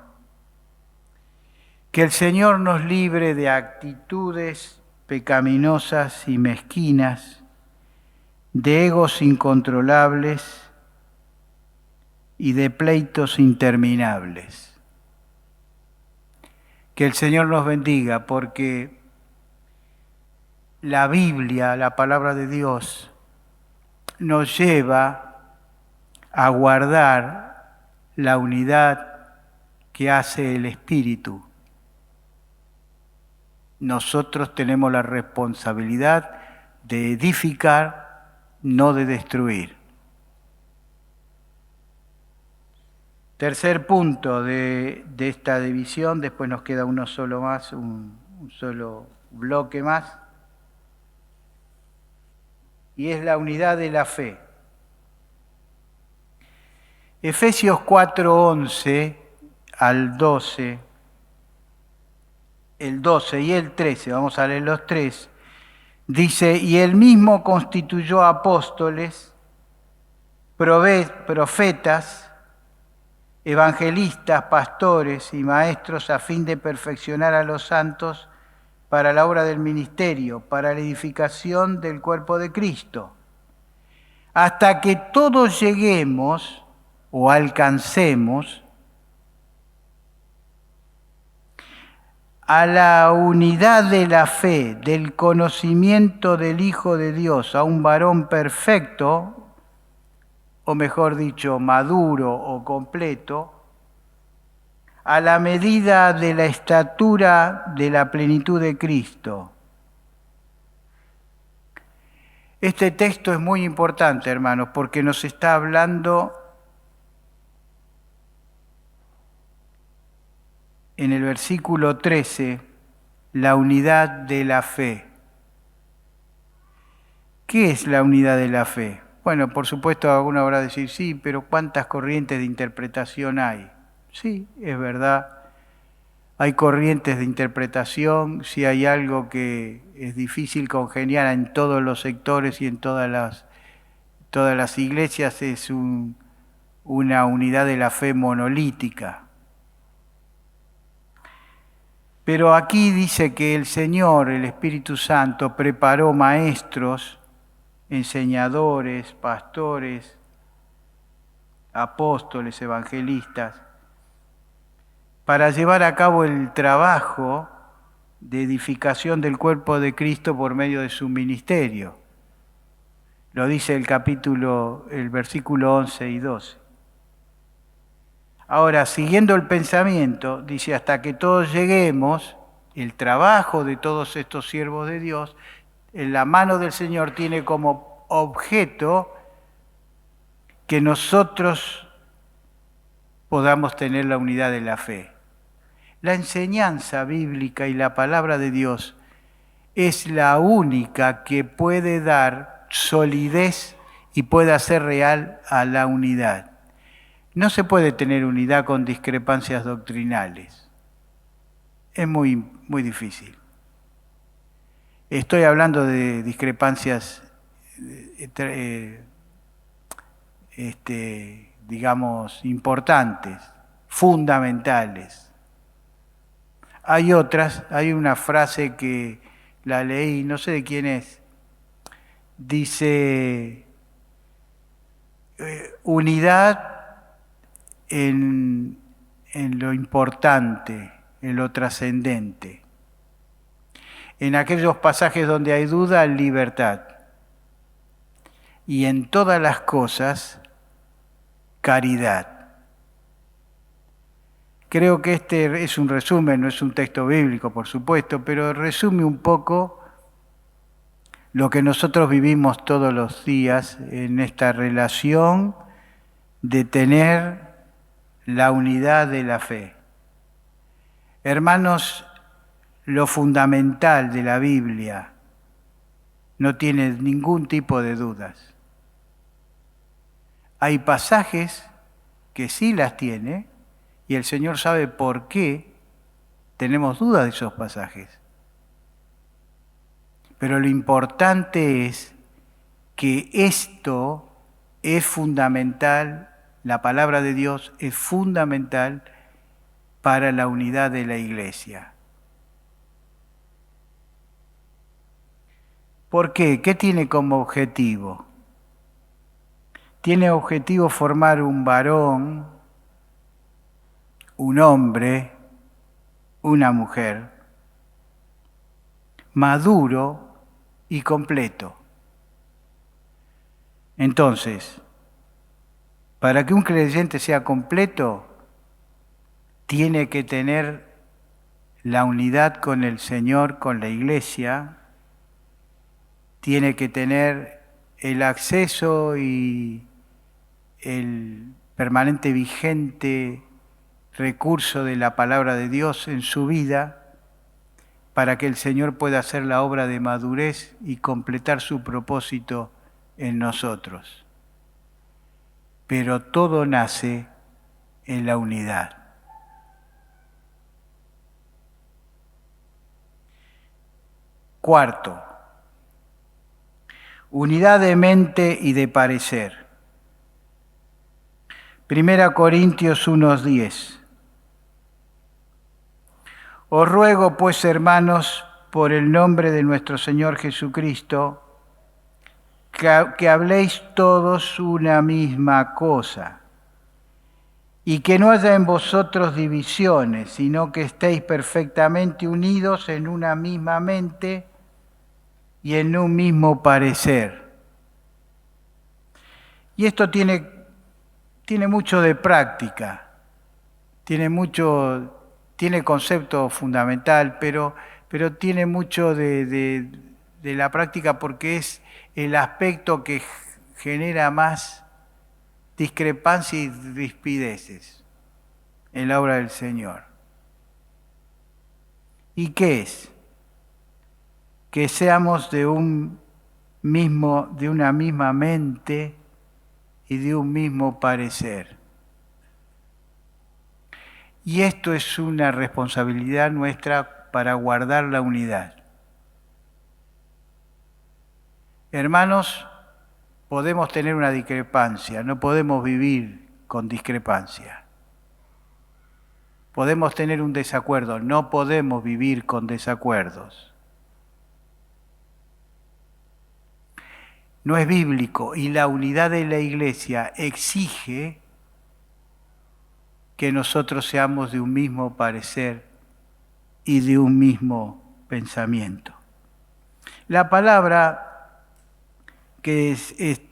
Que el Señor nos libre de actitudes pecaminosas y mezquinas, de egos incontrolables y de pleitos interminables. Que el Señor nos bendiga, porque la Biblia, la palabra de Dios, nos lleva a guardar la unidad que hace el Espíritu. Nosotros tenemos la responsabilidad de edificar, no de destruir. Tercer punto de esta división, después nos queda uno solo más, un solo bloque más, y es la unidad de la fe. Efesios 4:11 al 12, el 12 y el 13, vamos a leer los tres, dice, y él mismo constituyó apóstoles, profetas, evangelistas, pastores y maestros a fin de perfeccionar a los santos para la obra del ministerio, para la edificación del cuerpo de Cristo, hasta que todos lleguemos o alcancemos a la unidad de la fe, del conocimiento del Hijo de Dios, a un varón perfecto, o mejor dicho, maduro o completo, a la medida de la estatura de la plenitud de Cristo. Este texto es muy importante, hermanos, porque nos está hablando en el versículo 13, la unidad de la fe. ¿Qué es la unidad de la fe? Bueno, por supuesto, alguno habrá de decir, sí, pero ¿cuántas corrientes de interpretación hay? Sí, es verdad. Hay corrientes de interpretación, si hay algo que es difícil congeniar en todos los sectores y en todas las iglesias, es una unidad de la fe monolítica. Pero aquí dice que el Señor, el Espíritu Santo, preparó maestros, enseñadores, pastores, apóstoles, evangelistas, para llevar a cabo el trabajo de edificación del cuerpo de Cristo por medio de su ministerio. Lo dice el versículo 11 y 12. Ahora, siguiendo el pensamiento, dice, hasta que todos lleguemos, el trabajo de todos estos siervos de Dios, en la mano del Señor tiene como objeto que nosotros podamos tener la unidad de la fe. La enseñanza bíblica y la palabra de Dios es la única que puede dar solidez y puede hacer real a la unidad. No se puede tener unidad con discrepancias doctrinales. Es muy, muy difícil. Estoy hablando de discrepancias, digamos, importantes, fundamentales. Hay una frase que la leí, no sé de quién es, dice, unidad en lo importante, en lo trascendente. En aquellos pasajes donde hay duda, libertad. Y en todas las cosas, caridad. Creo que este es un resumen, no es un texto bíblico, por supuesto, pero resume un poco lo que nosotros vivimos todos los días en esta relación de tener la unidad de la fe. Hermanos, lo fundamental de la Biblia no tiene ningún tipo de dudas. Hay pasajes que sí las tiene y el Señor sabe por qué tenemos dudas de esos pasajes. Pero lo importante es que esto es fundamental, la palabra de Dios es fundamental para la unidad de la iglesia. ¿Por qué? ¿Qué tiene como objetivo? Tiene objetivo formar un varón, un hombre, una mujer, maduro y completo. Entonces, para que un creyente sea completo, tiene que tener la unidad con el Señor, con la iglesia, tiene que tener el acceso y el permanente vigente recurso de la palabra de Dios en su vida para que el Señor pueda hacer la obra de madurez y completar su propósito en nosotros. Pero todo nace en la unidad. Cuarto, unidad de mente y de parecer. 1 Corintios 1:10. Os ruego, pues, hermanos, por el nombre de nuestro Señor Jesucristo, que habléis todos una misma cosa, y que no haya en vosotros divisiones, sino que estéis perfectamente unidos en una misma mente y en un mismo parecer. Y esto tiene mucho de práctica, tiene concepto fundamental, pero tiene mucho de la práctica, porque es el aspecto que genera más discrepancia y rispideces en la obra del Señor. ¿Y qué es? Que seamos de una misma mente y de un mismo parecer. Y esto es una responsabilidad nuestra para guardar la unidad. Hermanos, podemos tener una discrepancia, no podemos vivir con discrepancia. Podemos tener un desacuerdo, no podemos vivir con desacuerdos. No es bíblico, y la unidad de la Iglesia exige que nosotros seamos de un mismo parecer y de un mismo pensamiento. La palabra que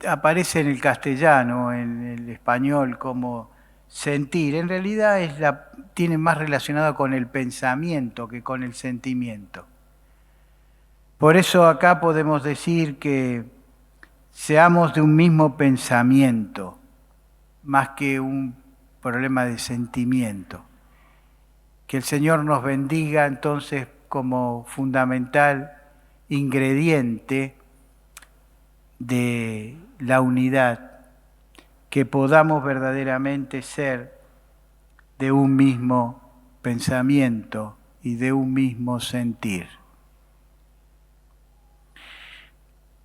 aparece en el castellano, en el español como sentir, en realidad tiene más relacionado con el pensamiento que con el sentimiento. Por eso acá podemos decir que seamos de un mismo pensamiento, más que un problema de sentimiento. Que el Señor nos bendiga entonces como fundamental ingrediente de la unidad, que podamos verdaderamente ser de un mismo pensamiento y de un mismo sentir.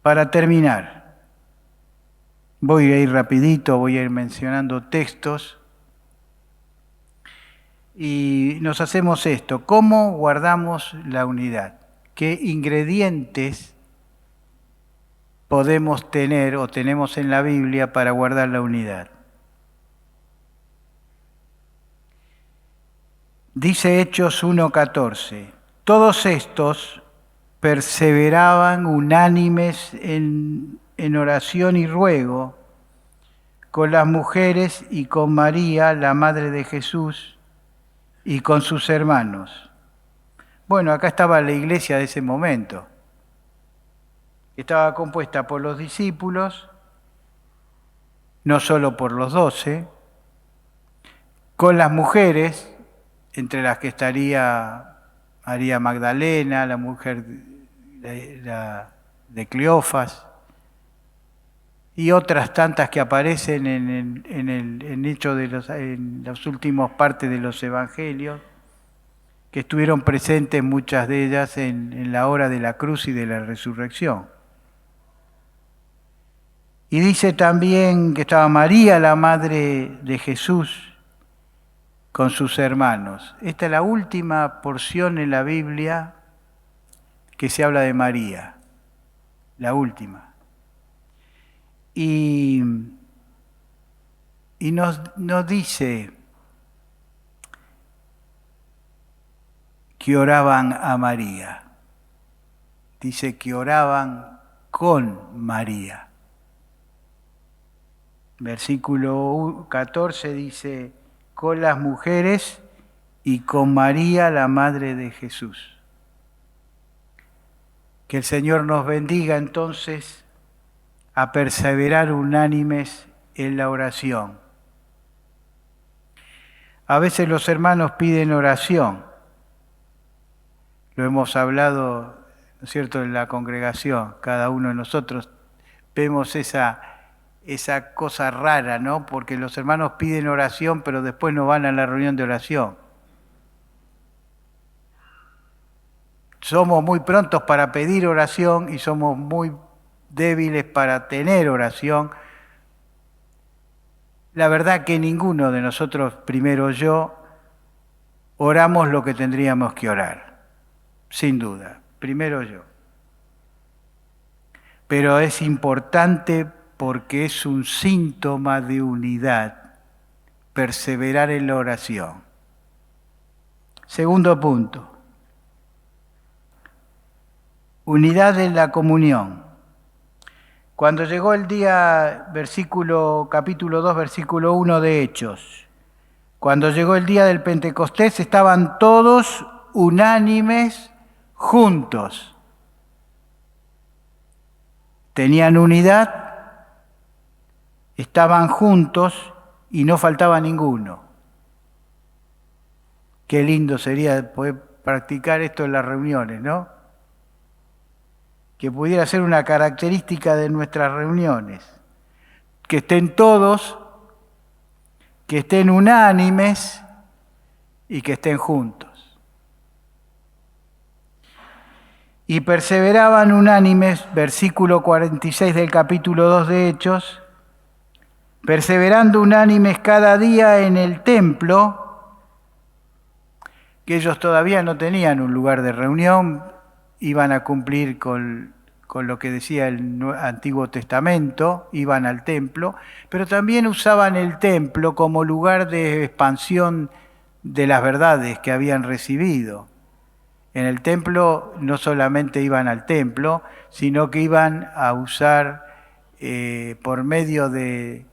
Para terminar, voy a ir rapidito, voy a ir mencionando textos y nos hacemos esto. ¿Cómo guardamos la unidad? ¿Qué ingredientes podemos tener o tenemos en la Biblia para guardar la unidad? Dice Hechos 1:14, todos estos perseveraban unánimes en oración y ruego con las mujeres y con María, la madre de Jesús, y con sus hermanos. Bueno, acá estaba la iglesia de ese momento. Estaba compuesta por los discípulos, no solo por los 12, con las mujeres, entre las que estaría María Magdalena, la mujer de Cleofas, y otras tantas que aparecen en las últimas partes de los evangelios, que estuvieron presentes muchas de ellas en la hora de la cruz y de la resurrección. Y dice también que estaba María, la madre de Jesús, con sus hermanos. Esta es la última porción en la Biblia que se habla de María, la última. Y nos dice que oraban a María, dice que oraban con María. Versículo 14 dice, con las mujeres y con María, la madre de Jesús. Que el Señor nos bendiga entonces a perseverar unánimes en la oración. A veces los hermanos piden oración. Lo hemos hablado, ¿no es cierto?, en la congregación. Cada uno de nosotros vemos esa cosa rara, ¿no? Porque los hermanos piden oración, pero después no van a la reunión de oración. Somos muy prontos para pedir oración y somos muy débiles para tener oración. La verdad que ninguno de nosotros, primero yo, oramos lo que tendríamos que orar, sin duda. primero yo. Pero es importante porque es un síntoma de unidad, perseverar en la oración. Segundo punto, unidad en la comunión. Cuando llegó el día, capítulo 2, versículo 1 de Hechos, cuando llegó el día del Pentecostés, estaban todos unánimes juntos. Tenían unidad, estaban juntos y no faltaba ninguno. Qué lindo sería poder practicar esto en las reuniones, ¿no? Que pudiera ser una característica de nuestras reuniones. Que estén todos, que estén unánimes y que estén juntos. Y perseveraban unánimes, versículo 46 del capítulo 2 de Hechos, perseverando unánimes cada día en el templo, que ellos todavía no tenían un lugar de reunión, iban a cumplir con lo que decía el Antiguo Testamento, iban al templo, pero también usaban el templo como lugar de expansión de las verdades que habían recibido. En el templo no solamente iban al templo, sino que iban a usar por medio de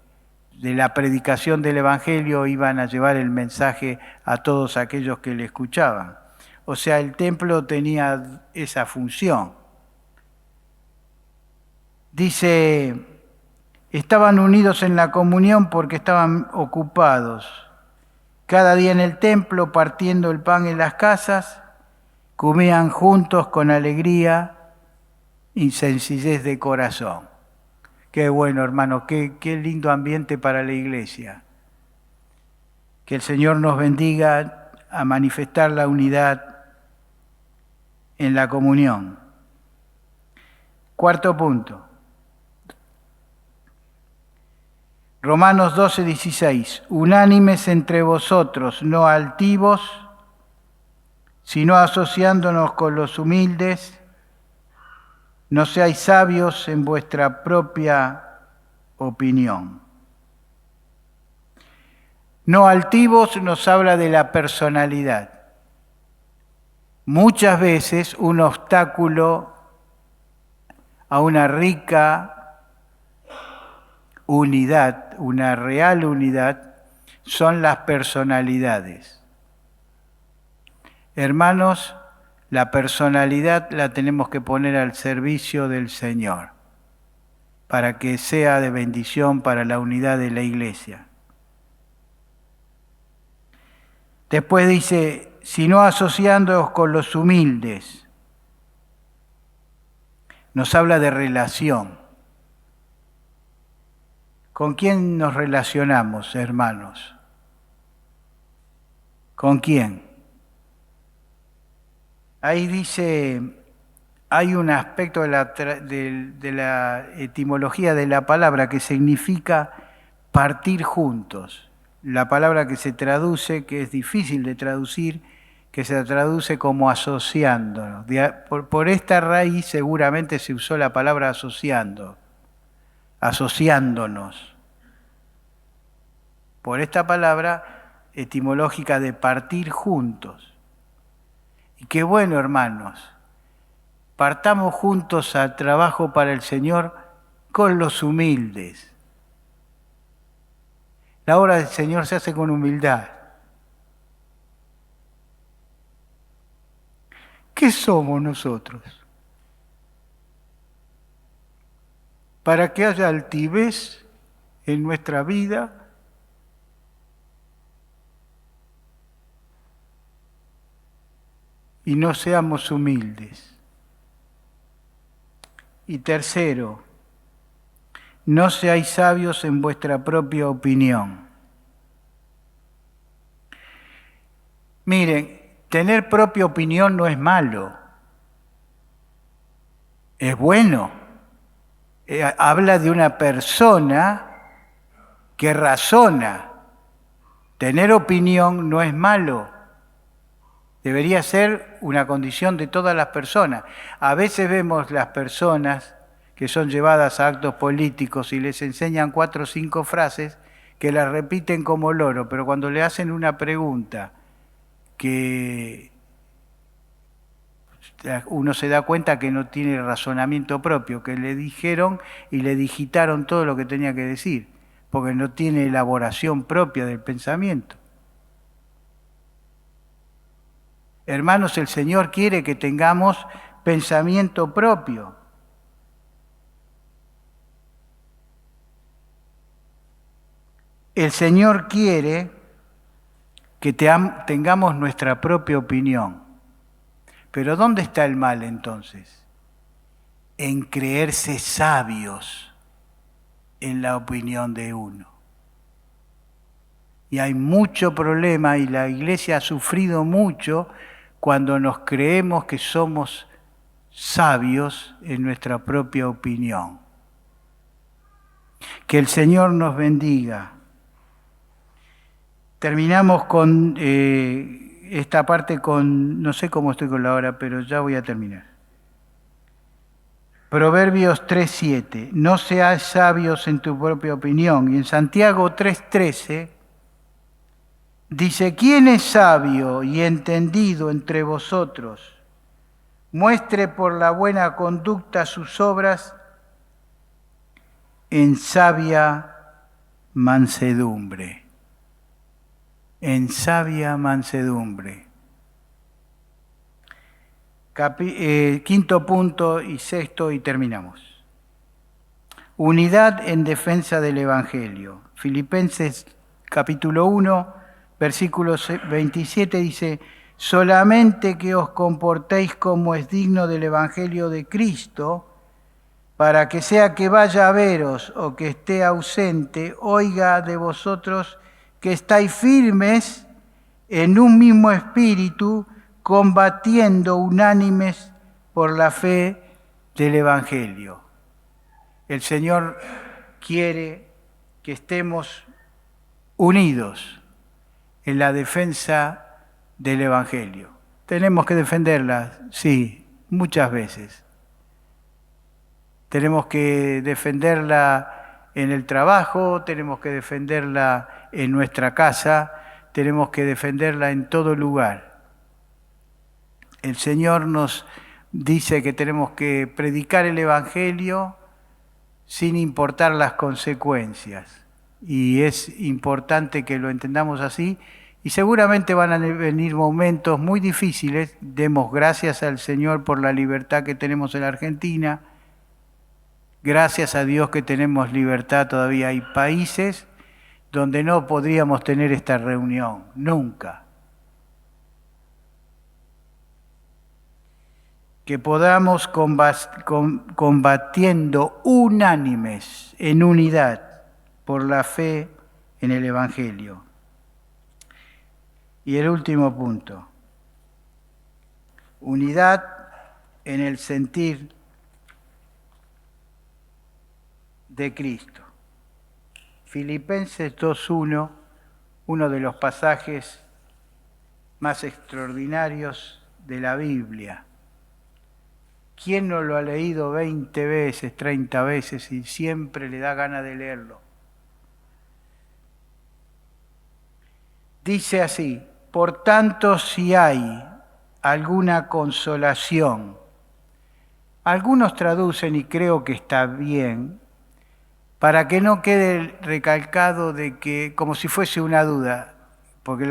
la predicación del Evangelio, iban a llevar el mensaje a todos aquellos que le escuchaban. O sea, el templo tenía esa función. Dice, estaban unidos en la comunión porque estaban ocupados. Cada día en el templo, partiendo el pan en las casas, comían juntos con alegría y sencillez de corazón. Qué bueno, hermano, qué lindo ambiente para la iglesia. Que el Señor nos bendiga a manifestar la unidad en la comunión. Cuarto punto. Romanos 12:16. Unánimes entre vosotros, no altivos, sino asociándonos con los humildes. No seáis sabios en vuestra propia opinión. No altivos nos habla de la personalidad. Muchas veces un obstáculo a una rica unidad, una real unidad, son las personalidades. Hermanos, la personalidad la tenemos que poner al servicio del Señor para que sea de bendición para la unidad de la iglesia. Después dice, sino asociándoos con los humildes. Nos habla de relación. ¿Con quién nos relacionamos, hermanos? ¿Con quién? Ahí dice, hay un aspecto de la etimología de la palabra que significa partir juntos. La palabra que se traduce, que es difícil de traducir, que se traduce como asociándonos. Por esta raíz seguramente se usó la palabra asociándonos. Por esta palabra etimológica de partir juntos. Y qué bueno, hermanos, partamos juntos al trabajo para el Señor con los humildes. La obra del Señor se hace con humildad. ¿Qué somos nosotros? Para que haya altivez en nuestra vida, y no seamos humildes. Y tercero, no seáis sabios en vuestra propia opinión. Miren, tener propia opinión no es malo, es bueno. Habla de una persona que razona. Tener opinión no es malo. Debería ser una condición de todas las personas. A veces vemos las personas que son llevadas a actos políticos y les enseñan 4 o 5 frases que las repiten como loro, pero cuando le hacen una pregunta que uno se da cuenta que no tiene razonamiento propio, que le dijeron y le digitaron todo lo que tenía que decir, porque no tiene elaboración propia del pensamiento. Hermanos, el Señor quiere que tengamos pensamiento propio. El Señor quiere que tengamos nuestra propia opinión. Pero ¿dónde está el mal entonces? En creerse sabios en la opinión de uno. Y hay mucho problema y la Iglesia ha sufrido mucho cuando nos creemos que somos sabios en nuestra propia opinión. Que el Señor nos bendiga. Terminamos con esta parte con, no sé cómo estoy con la hora, pero ya voy a terminar. Proverbios 3:7, no seas sabios en tu propia opinión. Y en Santiago 3:13 dice, ¿quién es sabio y entendido entre vosotros? Muestre por la buena conducta sus obras en sabia mansedumbre. En sabia mansedumbre. Quinto punto y sexto y terminamos. Unidad en defensa del Evangelio. Filipenses capítulo 1, versículo 27 dice, solamente que os comportéis como es digno del Evangelio de Cristo, para que sea que vaya a veros o que esté ausente, oiga de vosotros que estáis firmes en un mismo espíritu, combatiendo unánimes por la fe del Evangelio. El Señor quiere que estemos unidos en la defensa del Evangelio. Tenemos que defenderla, sí, muchas veces. Tenemos que defenderla en el trabajo, tenemos que defenderla en nuestra casa, tenemos que defenderla en todo lugar. El Señor nos dice que tenemos que predicar el Evangelio sin importar las consecuencias. Y es importante que lo entendamos así. Y seguramente van a venir momentos muy difíciles. Demos gracias al Señor por la libertad que tenemos en la Argentina. Gracias a Dios que tenemos libertad todavía. Hay países donde no podríamos tener esta reunión, nunca. Que podamos combatiendo unánimes en unidad por la fe en el Evangelio. Y el último punto, unidad en el sentir de Cristo. Filipenses 2:1, uno de los pasajes más extraordinarios de la Biblia. ¿Quién no lo ha leído 20 veces, 30 veces y siempre le da ganas de leerlo? Dice así, por tanto, si hay alguna consolación, algunos traducen, y creo que está bien, para que no quede recalcado de que, como si fuese una duda, porque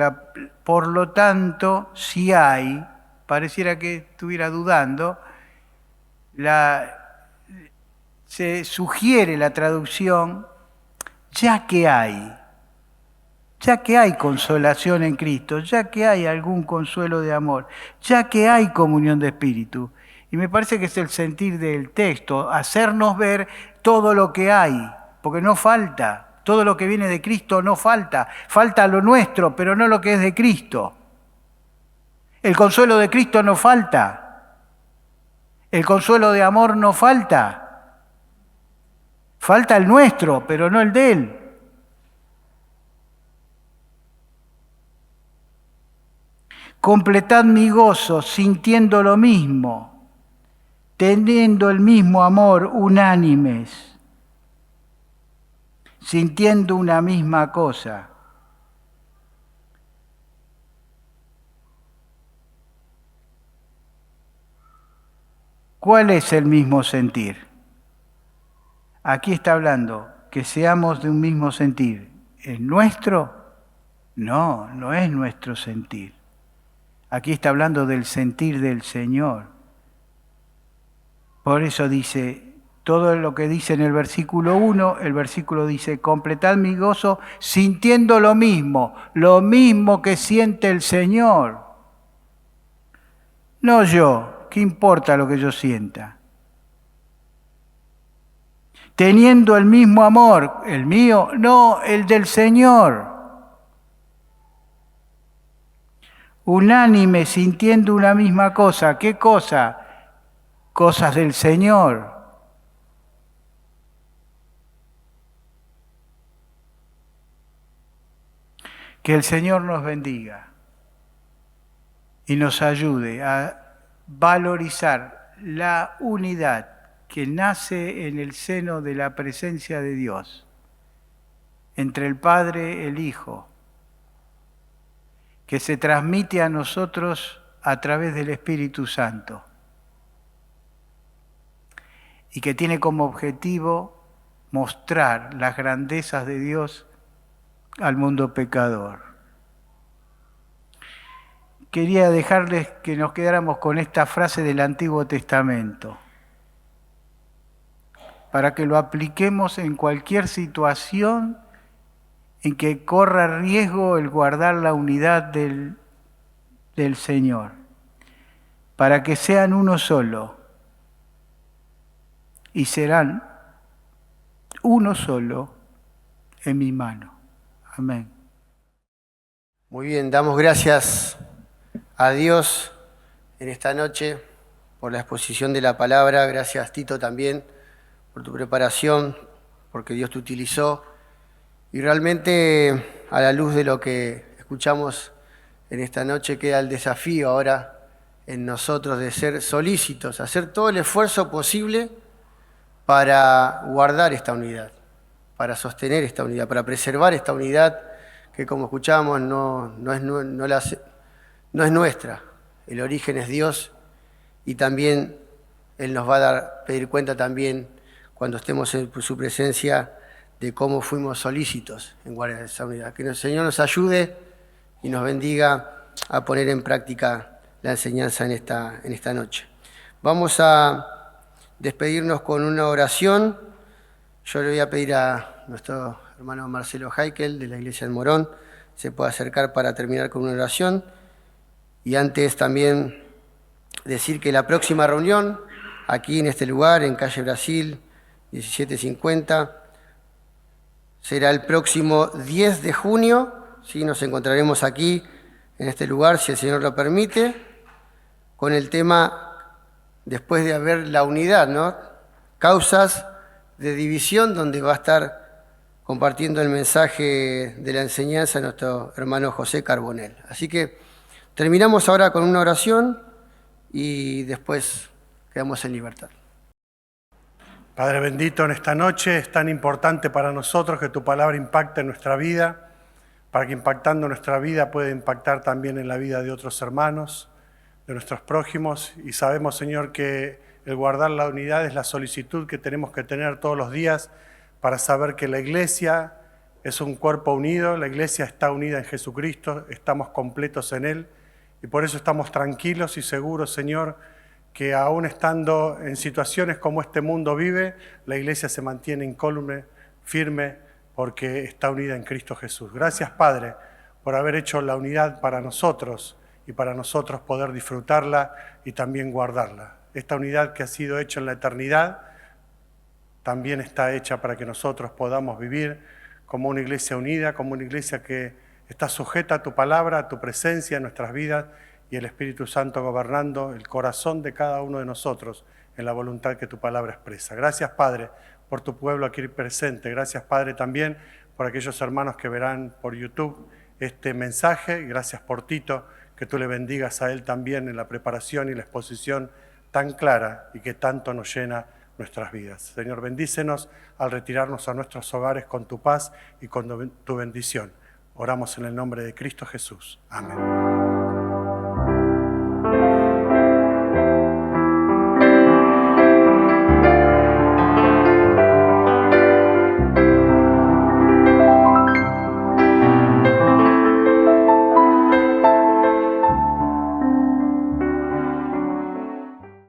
por lo tanto, si hay, pareciera que estuviera dudando, se sugiere la traducción, ya que hay consolación en Cristo, ya que hay algún consuelo de amor, ya que hay comunión de espíritu. Y me parece que es el sentir del texto, hacernos ver todo lo que hay, porque no falta, todo lo que viene de Cristo no falta, falta lo nuestro, pero no lo que es de Cristo. El consuelo de Cristo no falta, el consuelo de amor no falta, falta el nuestro, pero no el de Él. Completad mi gozo sintiendo lo mismo, teniendo el mismo amor, unánimes, sintiendo una misma cosa. ¿Cuál es el mismo sentir? Aquí está hablando que seamos de un mismo sentir. ¿Es nuestro? No, no es nuestro sentir. Aquí está hablando del sentir del Señor. Por eso dice, todo lo que dice en el versículo 1, el versículo dice, completad mi gozo sintiendo lo mismo que siente el Señor. No yo, ¿qué importa lo que yo sienta? Teniendo el mismo amor, el mío, no, el del Señor. Unánime, sintiendo una misma cosa. ¿Qué cosa? Cosas del Señor. Que el Señor nos bendiga y nos ayude a valorizar la unidad que nace en el seno de la presencia de Dios, entre el Padre y el Hijo, que se transmite a nosotros a través del Espíritu Santo y que tiene como objetivo mostrar las grandezas de Dios al mundo pecador. Quería dejarles que nos quedáramos con esta frase del Antiguo Testamento, para que lo apliquemos en cualquier situación en que corra riesgo el guardar la unidad del Señor, para que sean uno solo y serán uno solo en mi mano. Amén.
Muy bien, damos gracias a Dios en esta noche por la exposición de la palabra. Gracias, Tito, también por tu preparación, porque Dios te utilizó. Y realmente, a la luz de lo que escuchamos en esta noche, queda el desafío ahora en nosotros de ser solícitos, hacer todo el esfuerzo posible para guardar esta unidad, para sostener esta unidad, para preservar esta unidad que, como escuchábamos, no es nuestra. El origen es Dios y también Él nos va a pedir cuenta también cuando estemos en su presencia de cómo fuimos solícitos en guardar esa unidad. Que el Señor nos ayude y nos bendiga a poner en práctica la enseñanza en esta noche. Vamos a despedirnos con una oración. Yo le voy a pedir a nuestro hermano Marcelo Heikel de la Iglesia del Morón se pueda acercar para terminar con una oración. Y antes también decir que la próxima reunión, aquí en este lugar, en calle Brasil, 1750, será el próximo 10 de junio. ¿Sí? Nos encontraremos aquí, en este lugar, si el Señor lo permite, con el tema, después de haber la unidad, ¿no? Causas de división, donde va a estar compartiendo el mensaje de la enseñanza nuestro hermano José Carbonell. Así que terminamos ahora con una oración y después quedamos en libertad.
Padre bendito, en esta noche es tan importante para nosotros que tu palabra impacte en nuestra vida, para que impactando nuestra vida pueda impactar también en la vida de otros hermanos, de nuestros prójimos. Y sabemos, Señor, que el guardar la unidad es la solicitud que tenemos que tener todos los días para saber que la iglesia es un cuerpo unido, la iglesia está unida en Jesucristo, estamos completos en Él y por eso estamos tranquilos y seguros, Señor, que aún estando en situaciones como este mundo vive, la iglesia se mantiene incólume, firme, porque está unida en Cristo Jesús. Gracias, Padre, por haber hecho la unidad para nosotros y para nosotros poder disfrutarla y también guardarla. Esta unidad que ha sido hecha en la eternidad también está hecha para que nosotros podamos vivir como una iglesia unida, como una iglesia que está sujeta a tu palabra, a tu presencia en nuestras vidas, y el Espíritu Santo gobernando el corazón de cada uno de nosotros en la voluntad que tu palabra expresa. Gracias, Padre, por tu pueblo aquí presente. Gracias, Padre, también por aquellos hermanos que verán por YouTube
este mensaje. Gracias por Tito, que tú le bendigas a él también en la preparación y la exposición tan clara y que tanto nos llena nuestras vidas. Señor, bendícenos al retirarnos a nuestros hogares con tu paz y con tu bendición. Oramos en el nombre de Cristo Jesús. Amén.